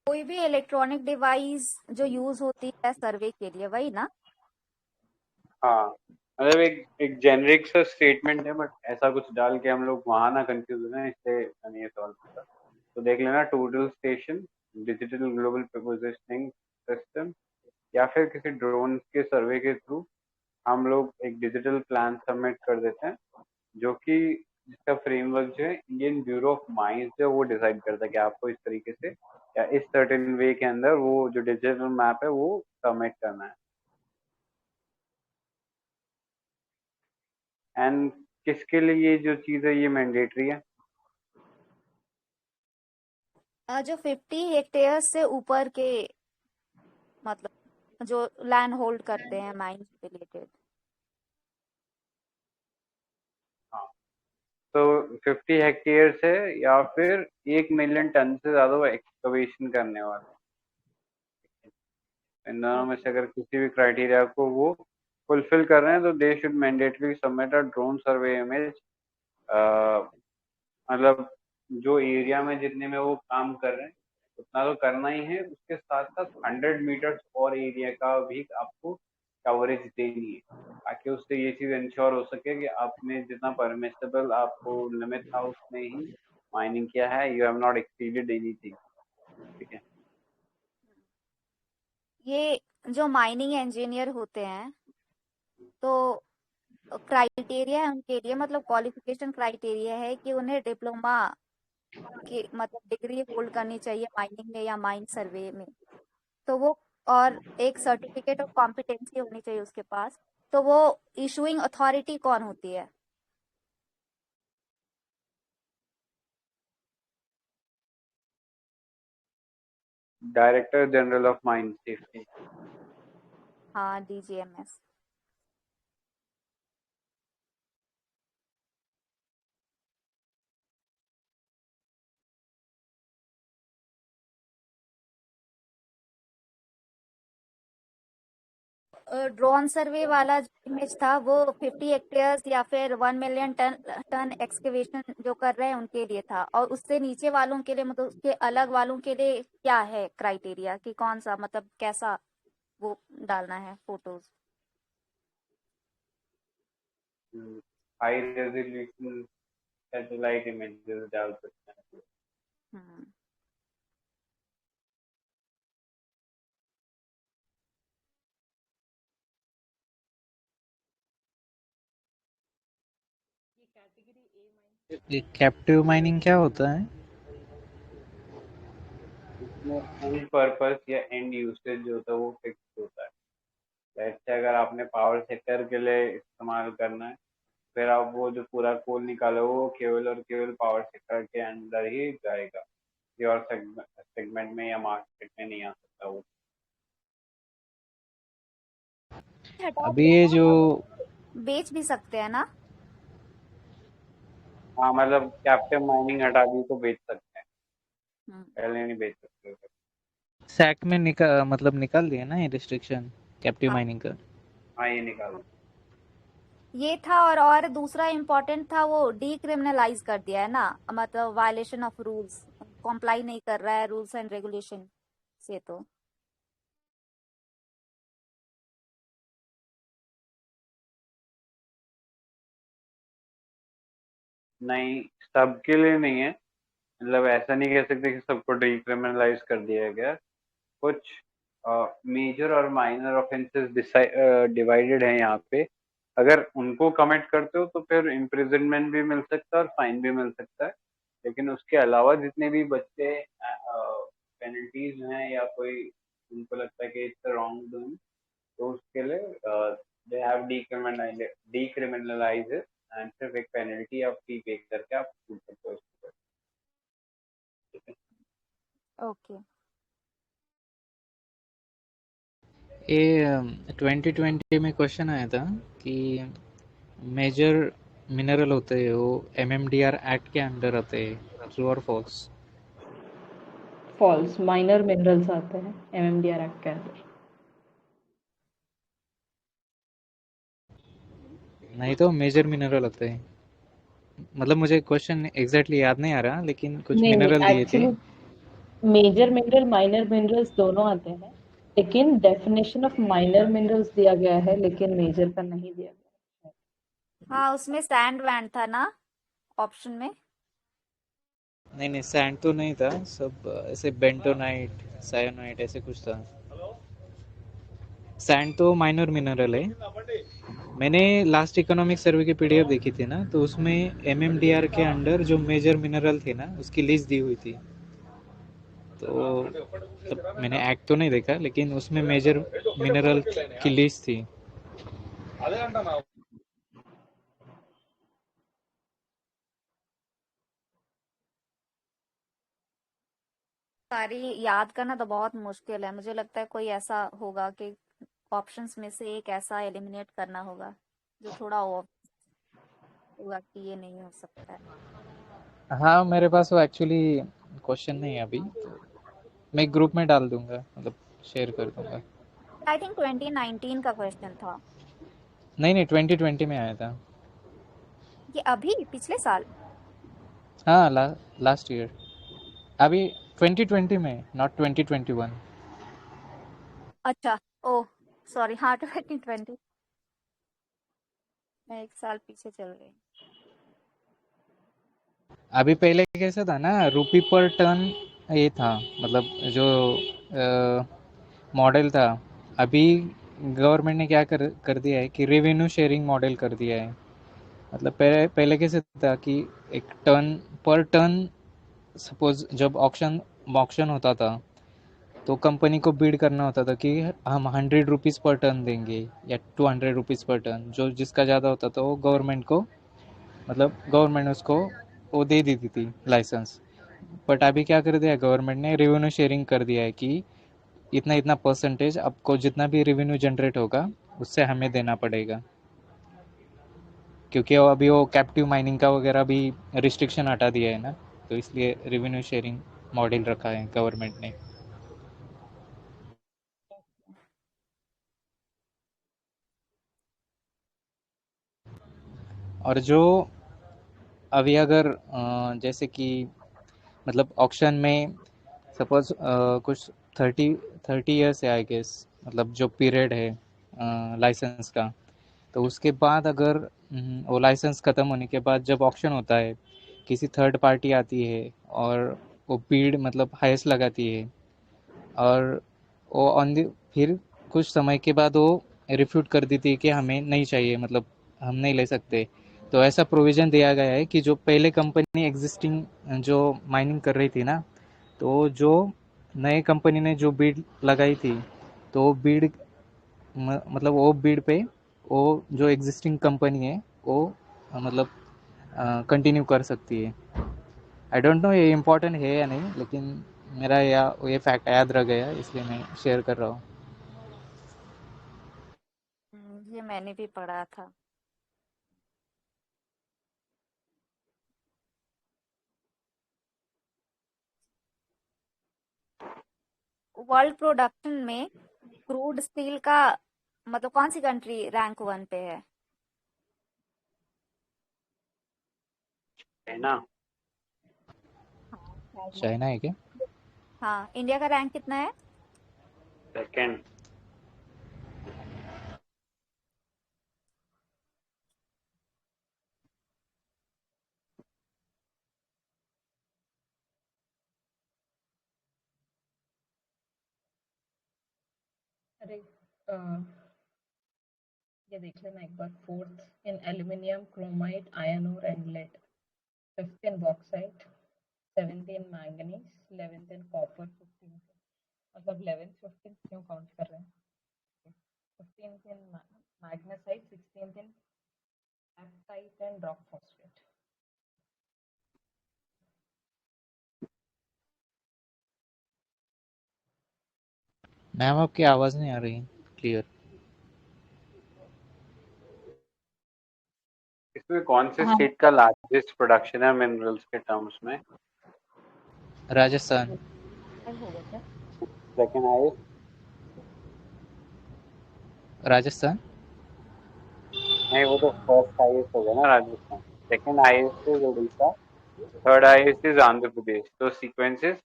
कोई भी इलेक्ट्रॉनिक डिवाइस जो यूज होती है सर्वे के लिए, वही ना? हाँ, मतलब एक एक जेनरिक सा स्टेटमेंट है, बट ऐसा कुछ डाल के हम लोग वहां ना कंफ्यूज हो जाए, इसलिए मैंने ये सवाल पूछा। तो देख लेना, total station, digital global positioning system, या फिर किसी ड्रोन के सर्वे के थ्रू हम लोग एक डिजिटल प्लान सबमिट कर देते हैं, जो कि जिसका फ्रेमवर्क जो है इंडियन ब्यूरो ऑफ माइंस जो है, वो डिसाइड करता है कि आपको इस तरीके से या इस सर्टेन वे के अंदर वो जो डिजिटल मैप है वो सबमिट करना है। एंड किसके लिए ये जो चीज़ है ये मैंडेटरी है? जो 50 हेक्टेयर से ऊपर के, मतलब जो लैंड होल्ड करते हैं माइंस रिलेटेड। हाँ, तो 50 हेक्टेयर से या फिर 1 मिलियन टन से ज्यादा वो एक्सकवेशन करने वाले हैं। इन दोनों में से अगर किसी भी क्राइटेरिया को वो फुलफिल कर रहे हैं तो they should mandatory submit a drone survey image. मतलब जो एरिया में जितने में वो काम कर रहे हैं उतना तो करना ही है, उसके साथ साथ 100 मीटर्स और एरिया का भी आपको कवरेज देनी है, ताकि उससे ये चीज इंश्योर हो सके कि आपने जितना परमिसेबल आपको लिमिट था उसमें ही माइनिंग किया है, you have not exceeded anything. ठीक है। ये जो माइनिंग इंजीनियर होते हैं, तो क्राइटेरिया है उनके लिए, मतलब क्वालिफिकेशन क्राइटेरिया है कि उन्हें डिप्लोमा की मतलब डिग्री होल्ड करनी चाहिए माइनिंग में या माइन सर्वे में। तो वो, और एक सर्टिफिकेट ऑफ कॉम्पिटेंसी होनी चाहिए उसके पास। तो वो इशुइंग अथॉरिटी कौन होती है? Director general of mine safety. हाँ, DGMS। ड्रोन सर्वे वाला जो इमेज था वो 50 हेक्टेयर्स या फिर 1 मिलियन टन टन एक्सकेवेशन जो कर रहे हैं उनके लिए था, और उससे नीचे वालों के लिए, मतलब उसके अलग वालों के लिए क्या है क्राइटेरिया कि कौन सा, मतलब कैसा वो डालना है photos? High resolution satellite images डाल सकते हैं। हम्म। ये कैप्टिव माइनिंग क्या होता है? इसमें एंड पर्पस या एंड यूसेज जो होता है वो फिक्स होता है। जैसे अगर आपने पावर सेक्टर के लिए इस्तेमाल करना है, फिर आप वो जो पूरा कोल निकालो वो केवल और केवल पावर सेक्टर के अंदर ही जाएगा, ये और सेगमेंट में या मार्केट में नहीं आ सकता वो। हटा अभी दिया ये ना, जो मतलब बेच भी सकते हैं ना? हाँ, मतलब कैप्टिव माइनिंग हटा दी तो बेच सकते हैं, हम्म। पहले नहीं बेच सकते थे। सैक में मतलब निकाल दिया ना ये रिस्ट्रिक्शन कैप्टिव हाँ, माइनिंग का। हाँ, ये निकाल। ये था, और दूसरा इम्पोर्टेंट था, वो डीक्रिमिनलाइज कर दिया है ना, मतलब वायलेशन ऑफ रूल्स, कॉम्प्लाई नहीं कर रहा है रूल्स एंड रेगुलेशन से। तो नहीं, सबके लिए नहीं है। मतलब ऐसा नहीं कह सकते कि सबको डिक्रिमिनलाइज कर दिया गया। कुछ मेजर और माइनर ऑफेंसेस डिवाइडेड है यहाँ पे। अगर उनको कमिट करते हो तो फिर इम्प्रिजनमेंट भी मिल सकता है और फाइन भी मिल सकता है। लेकिन उसके अलावा जितने भी बच्चे पेनल्टीज हैं या कोई उनको लगता है कि इट्स रॉन्ग डूइंग, तो उसके लिए दे हैव डीक्रिमिनलाइज एंड सिर्फ एक पेनल्टी आप फी पे करके आप छूट सकते हो उसको। ठीक है। ओके। ये 2020 में क्वेश्चन आया था कि मेजर मिनरल होते हैं वो एमएमडीआर एक्ट के अंडर आते हैं, ट्रू और फॉल्स? फॉल्स, माइनर मिनरल्स आते हैं एमएमडीआर एक्ट के अंदर। नहीं तो मेजर मिनरल होते हैं। मतलब मुझे क्वेश्चन एग्जैक्टली याद नहीं आ रहा, लेकिन कुछ नहीं नहीं, मिनरल दिए थे। Actually major mineral minor minerals दोनों आते हैं, लेकिन डेफिनेशन ऑफ माइनर मिनरल्स दिया गया है लेकिन मेजर का नहीं दिया गया है। हाँ, उसमें सैंड वैंड था ना ऑप्शन में। नहीं नहीं, सैंड तो नहीं था, सब ऐसे बेंटोनाइट, सायोनाइट ऐसे कुछ था। सैंड तो माइनर मिनरल है। मैंने लास्ट इकोनॉमिक सर्वे की पीडीएफ देखी थी ना, तो उसमें एमएमडीआर के अंडर जो मेजर मिनरल थे ना उसकी लिस्ट दी हुई थी। तो तब मैंने एक्ट तो नहीं देखा, लेकिन उसमें मेजर मिनरल की लिस्ट थी। सारी याद करना तो बहुत मुश्किल है, मुझे लगता है कोई ऐसा होगा कि ऑप्शंस में से एक ऐसा एलिमिनेट करना होगा जो थोड़ा होगा कि ये नहीं हो सकता है। हाँ, मेरे पास वो एक्चुअली क्वेश्चन नहीं है अभी, तो मैं ग्रुप में डाल दूंगा, मतलब शेयर कर दूंगा। आई थिंक 2019 का क्वेश्चन था। नहीं नहीं, 2020 में आया था। ये अभी पिछले साल? हाँ, लास्ट ईयर, अभी 2020 में, नॉट 2021। अच्छा। ओह, सॉरी, हाँ 2020। मैं एक साल पीछे चल रही हूँ। अभी पहले कैसा था ना, रुपी पर टन ये था, मतलब जो मॉडल था। अभी गवर्नमेंट ने क्या कर दिया है कि रेवेन्यू शेयरिंग मॉडल कर दिया है। मतलब पहले पहले कैसे था कि एक टन पर टन, सपोज जब ऑक्शन ऑक्शन होता था, तो कंपनी को बिड करना होता था कि हम 100 रुपीज़ पर टन देंगे या 200 रुपीज़ पर टन। जो जिसका ज़्यादा होता था वो गवर्नमेंट को, मतलब गवर्नमेंट उसको वो दे देती थी लाइसेंस। बट अभी क्या कर दिया गवर्नमेंट ने, रेवेन्यू शेयरिंग कर दिया है कि इतना इतना परसेंटेज आपको जितना भी रेवेन्यू जनरेट होगा उससे हमें देना पड़ेगा। क्योंकि वो अभी वो कैप्टिव माइनिंग का वगैरह भी रिस्ट्रिक्शन हटा दिया है ना, तो इसलिए रेवेन्यू शेयरिंग मॉडल रखा है गवर्नमेंट ने। और जो अभी अगर जैसे कि मतलब ऑक्शन में सपोज कुछ 30 30 ईयर्स है आई गेस, मतलब जो पीरियड है लाइसेंस का। तो उसके बाद अगर वो लाइसेंस ख़त्म होने के बाद जब ऑक्शन होता है, किसी थर्ड पार्टी आती है और वो बीड मतलब हाईएस्ट लगाती है, और वो ऑन द फिर कुछ समय के बाद वो रिफ्यूट कर देती है कि हमें नहीं चाहिए, मतलब हम नहीं ले सकते। तो ऐसा प्रोविज़न दिया गया है कि जो पहले कंपनी एग्जिस्टिंग जो माइनिंग कर रही थी ना, तो जो नए कंपनी ने जो बीड लगाई थी, तो बीड मतलब वो बीड पे वो जो एग्जिस्टिंग कंपनी है वो मतलब कंटिन्यू कर सकती है। आई डोंट नो ये इम्पोर्टेंट है या नहीं, लेकिन मेरा ये फैक्ट याद रह गया, इसलिए मैं शेयर कर रहा हूँ। ये मैंने भी पढ़ा था। वर्ल्ड प्रोडक्शन में क्रूड स्टील का मतलब कौन सी कंट्री रैंक 1 पे है? चाइना। हाँ शायद चाइना है क्या? हाँ, इंडिया का रैंक कितना है? सेकंड। अरे ये देख लेना एक बार। Fourth in aluminium, chromite, iron ore and lead. Fifth in bauxite, seventh in manganese, 11th in copper, 15th मतलब 11th 15th क्यों काउंट कर रहे हैं? 15th in magnesite, 16th in apatite and rock phosphate. Ma'am आपकी आवाज़ नहीं आ रही clear. इसमें कौन से हाँ स्टेट का लार्जेस्ट प्रोडक्शन है मिनरल्स के टर्म्स में? राजस्थान। हो गया क्या? Second highest. राजस्थान। नहीं, वो तो फर्स्ट हाईएस्ट हो गया ना, Rajasthan. Second highest is Orissa. Third highest is Andhra Pradesh. तो sequences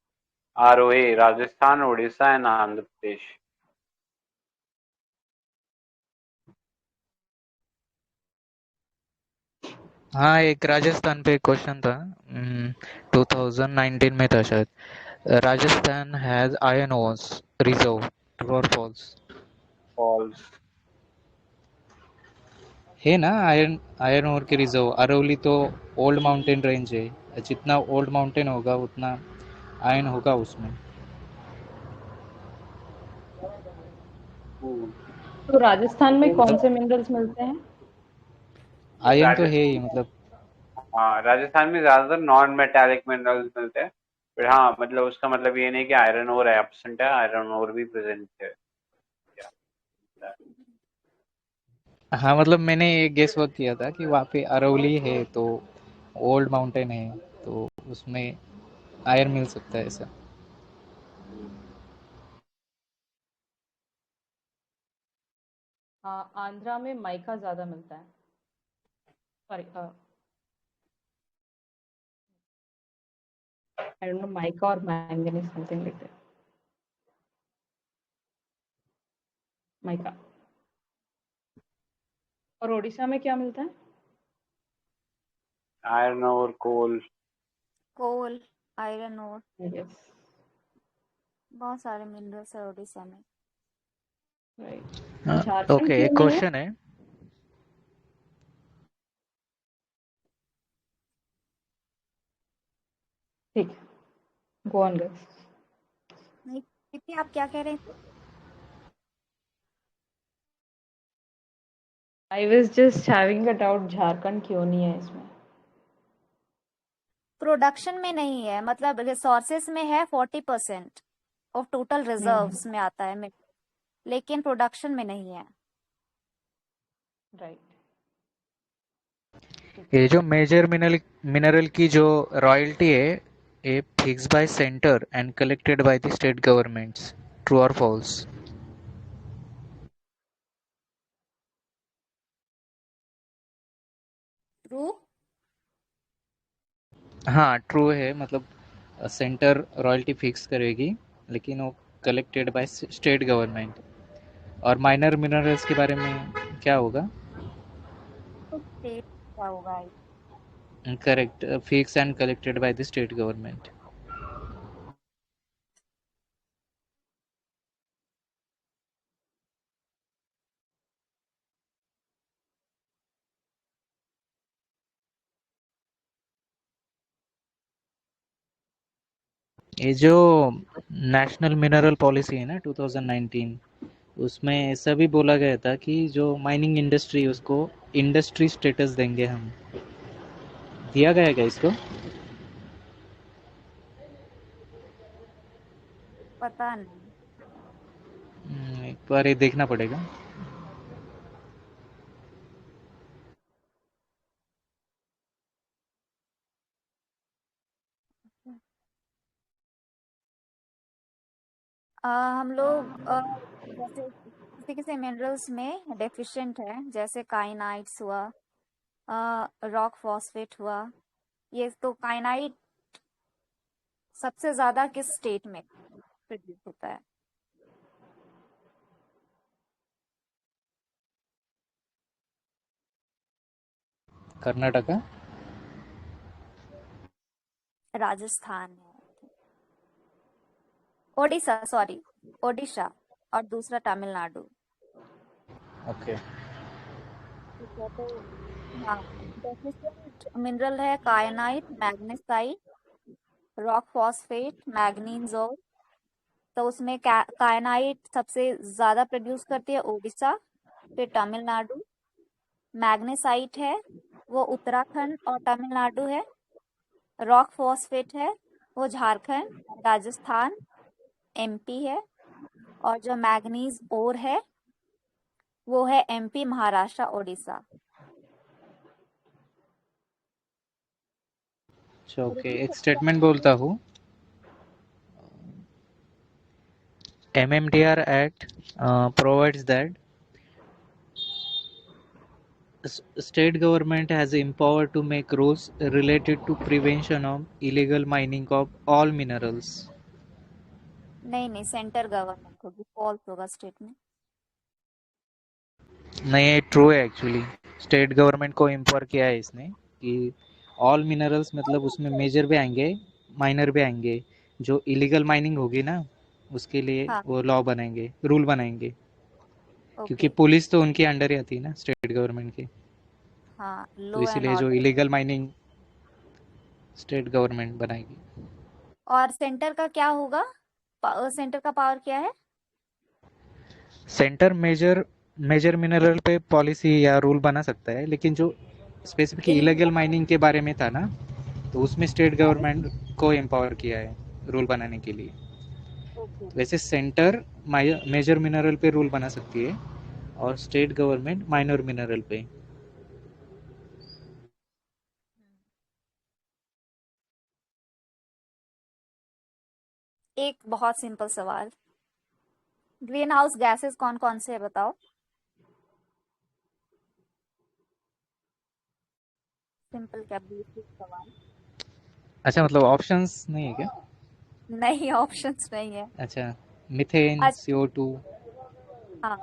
ROA, Rajasthan, Orissa and Andhra Pradesh. हाँ, एक राजस्थान पे क्वेश्चन था। 2019 में था शायद। Rajasthan has iron ores reserve, true और फॉल्स? फॉल्स। है ना, आयरन आयरन ओर के रिजर्व। अरवली तो ओल्ड माउंटेन रेंज है, जितना ओल्ड माउंटेन होगा उतना आयरन होगा उसमें। तो राजस्थान में कौन से मिनरल्स मिलते हैं? आयरन तो है ही, राजस्थान, मतलब। हाँ, राजस्थान में ज्यादातर नॉन मेटालिक मिनरल्स मिलते हैं। फिर हाँ, मतलब उसका मतलब ये नहीं कि आयरन ओर एब्सेंट है, आयरन ओर भी प्रेजेंट है। हाँ, मतलब मैंने ये गेस वर्क किया था कि वहाँ पे अरवली है तो ओल्ड माउंटेन है, तो उसमें आयरन मिल सकता है ऐसा। आंध्रा में माइका ज्यादा मिलता है। Sorry, I don't know, mica और manganese something like that. Mica. और ओडिशा में क्या मिलता है? Iron ore, coal. Coal, iron ore, yes, बहुत सारे मिनरल्स है उड़ीसा में। राइट। झारखंड ओके, क्यों एक नहीं है? क्वेश्चन है। ठीक है, गो ऑन गाइस। नहीं, दीप्ति आप क्या कह रहे थे? I was just having a doubt, Jharkhand क्यों नहीं है इसमें? प्रोडक्शन में नहीं है, मतलब रिसोर्सेस में है 40% ऑफ टोटल रिजर्व्स में आता है लेकिन प्रोडक्शन में नहीं है। राइट। ये जो मेजर मिनरल की जो रॉयल्टी है, ये fix by centre and collected by the state governments, true और फॉल्स? ट्रू। हाँ, ट्रू है, मतलब सेंटर रॉयल्टी फिक्स करेगी, लेकिन वो कलेक्टेड बाय स्टेट गवर्नमेंट। और माइनर मिनरल्स के बारे में क्या होगा? तो स्टेट क्या होगा? Correct, fix and collected by the state government. ये जो नेशनल मिनरल पॉलिसी है ना 2019, उसमें ऐसा भी बोला गया था कि जो माइनिंग इंडस्ट्री उसको इंडस्ट्री स्टेटस देंगे हम। दिया गया क्या इसको? पता नहीं। एक बार ये देखना पड़ेगा। हम लोग जैसे किसी किसी मिनरल्स में डेफिशिएंट है, जैसे काइनाइट्स हुआ, रॉक फॉस्फेट हुआ, ये तो काइनाइट सबसे ज्यादा किस स्टेट में प्रोड्यूस होता है? कर्नाटका। राजस्थान है, ओडिशा, सॉरी, ओडिशा, और दूसरा तमिलनाडु। ओके। ठीक है, तो हाँ, डेफिशिएंट मिनरल है kyanite, magnesite, rock phosphate, manganese और, तो उसमें कायनाइट सबसे ज्यादा प्रोड्यूस करती है ओडिशा, फिर तमिलनाडु। मैग्नेसाइट है वो उत्तराखंड और तमिलनाडु है। रॉक फॉस्फेट है वो झारखंड, राजस्थान, एमपी है। और जो मैग्नीज ओर है वो है एमपी, महाराष्ट्र, ओडिशा। अच्छा ओके, रिपीट एक करिएगा। स्टेटमेंट बोलता हूँ। MMDR Act provides that state government has the power to make rules related to prevention of illegal mining of all minerals. नहीं नहीं, सेंटर गवर्नमेंट को भी फॉल्स होगा स्टेटमेंट। नहीं, ये ट्रू है एक्चुअली। स्टेट गवर्नमेंट को एम्पावर किया है इसने कि ऑल मिनरल्स, मतलब उसमें मेजर भी आएंगे, माइनर भी आएंगे। जो इलीगल माइनिंग होगी ना, उसके लिए हाँ, वो लॉ बनाएंगे, रूल बनाएंगे। क्योंकि ओके, पुलिस तो उनके अंडर ही आती है ना, स्टेट गवर्नमेंट की। हाँ, तो लो एंड इसीलिए जो order. Illegal mining state government बनाएगी। और सेंटर का क्या होगा? सेंटर का पावर क्या है? सेंटर मेजर मेजर मिनरल पे पॉलिसी या रूल बना सकता है, लेकिन जो स्पेसिफिक इलीगल। इलीगल माइनिंग के बारे में था ना, तो उसमें स्टेट गवर्नमेंट को एम्पावर किया है रूल बनाने के लिए। ओके। वैसे सेंटर मेजर मिनरल पे रूल बना सकती है और स्टेट गवर्नमेंट माइनर मिनरल पे। एक बहुत सिंपल सवाल, ग्रीन हाउस गैसेस कौन कौन से है बताओ? सिंपल क्या, बेसिक सवाल। अच्छा, मतलब ऑप्शंस नहीं है क्या? नहीं, ऑप्शंस नहीं है। अच्छा, मीथेन, अच्छा, CO2, हाँ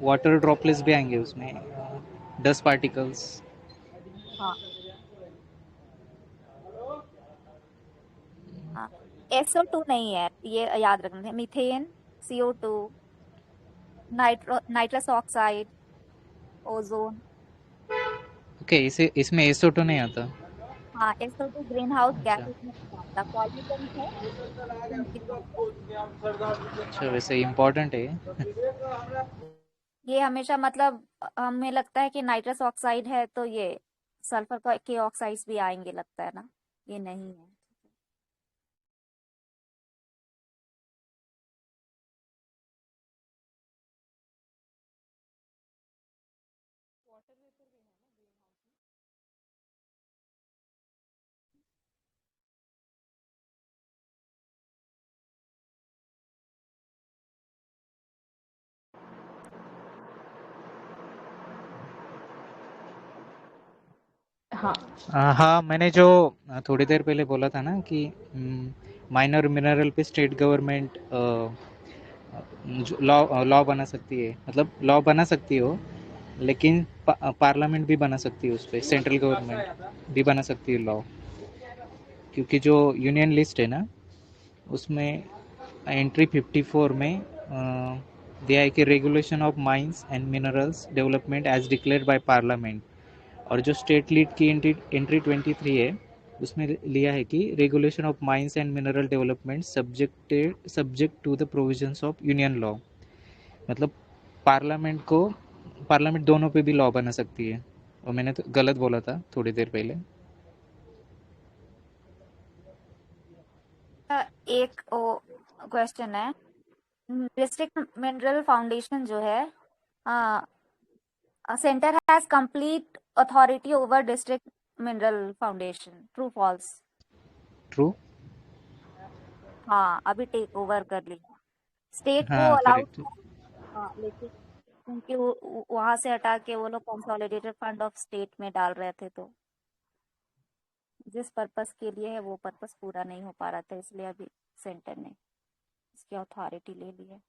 वाटर ड्रॉपलेट्स भी आएंगे उसमें, डस्ट पार्टिकल्स। हाँ हाँ, SO2 नहीं है, ये याद रखना है। Methane, CO2, nitrous oxide, ozone. Okay, इसे इसमें SO2 नहीं आता। हाँ, SO2 ग्रीन हाउस अच्छा। गैसेस में नहीं आता, पॉल्यूटेंट है लेकिन ग्रीन हाउस गैस। अच्छा, वैसे इम्पोर्टेंट है ये। ये हमेशा मतलब हमें लगता है कि नाइट्रस ऑक्साइड है तो ये सल्फर के ऑक्साइड्स भी आएंगे, लगता है ना, ये नहीं है। हाँ, हाँ, मैंने जो थोड़ी देर पहले बोला था ना कि माइनर मिनरल पे स्टेट गवर्नमेंट लॉ लॉ बना सकती है, मतलब लॉ बना सकती हो, लेकिन पार्लियामेंट भी बना सकती है उस पर, सेंट्रल गवर्नमेंट भी बना सकती है लॉ। क्योंकि जो यूनियन लिस्ट है ना, उसमें एंट्री 54 में दिया है कि regulation of mines and minerals development as declared by parliament. और जो स्टेट लीड की एंट्री 23 है, उसमें लिया है कि regulation of mines and mineral development subject to the provisions of union law. मतलब पार्लियामेंट को पार्लियामेंट दोनों पे भी लॉ बना सकती है। और मैंने तो गलत बोला था थोड़ी देर पहले। एक क्वेश्चन है, डिस्ट्रिक्ट मिनरल फाउंडेशन जो है, centre has complete authority over district mineral foundation, true false? True. हाँ, अभी टेक ओवर कर लिया, स्टेट को हाँ अलाउड करेक्ट। है। हाँ, लेकिन क्योंकि वो वहां से हटा के वो लोग कंसोलिडेटेड फंड ऑफ स्टेट में डाल रहे थे, तो जिस पर्पस के लिए है वो पर्पस पूरा नहीं हो पा रहा था, इसलिए अभी सेंटर ने इसकी अथॉरिटी ले ली है।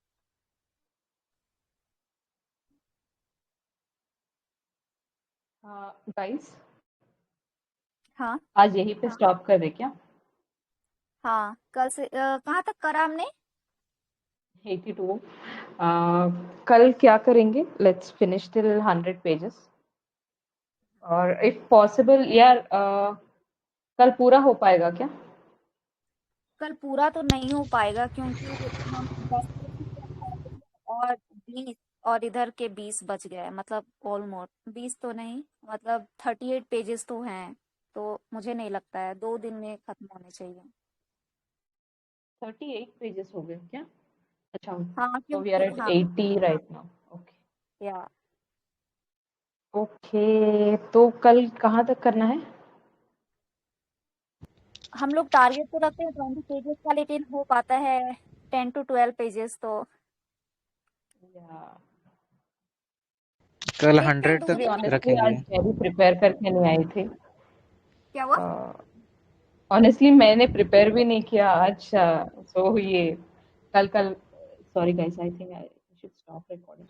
गाइस, हाँ आज यहीं पे स्टॉप कर दे क्या? हाँ, कल से कहाँ तक करा हमने? 82। कल क्या करेंगे? लेट्स फिनिश टिल 100 पेजेस, और इफ पॉसिबल यार कल पूरा हो पाएगा क्या? कल पूरा तो नहीं हो पाएगा, क्योंकि हम 10 और 20 और इधर के 20 बच गए, मतलब ऑलमोस्ट 20 तो नहीं, मतलब 38 पेजेस तो हैं, तो मुझे नहीं लगता है 2 दिन में खत्म होने चाहिए। 38 पेजेस हो गए क्या? अच्छा, हाँ so we are क्योंकि at हाँ 80 right now. Okay. या ओके, तो कल कहाँ तक करना है? हम लोग टारगेट तो रखते हैं 20 पेजेस का, लेकिन हो पाता है 10 to 12 पेजेस, तो या कल देखते हैं 100 दो टू बी दिन में। ऑनेस्टली रखेंगे। आज मैं भी प्रिपेयर करके नहीं आई थी। क्या हुआ? ऑनेस्टली मैंने प्रिपेयर भी नहीं किया आज, सो ये कल कल sorry guys, I think I should stop recording.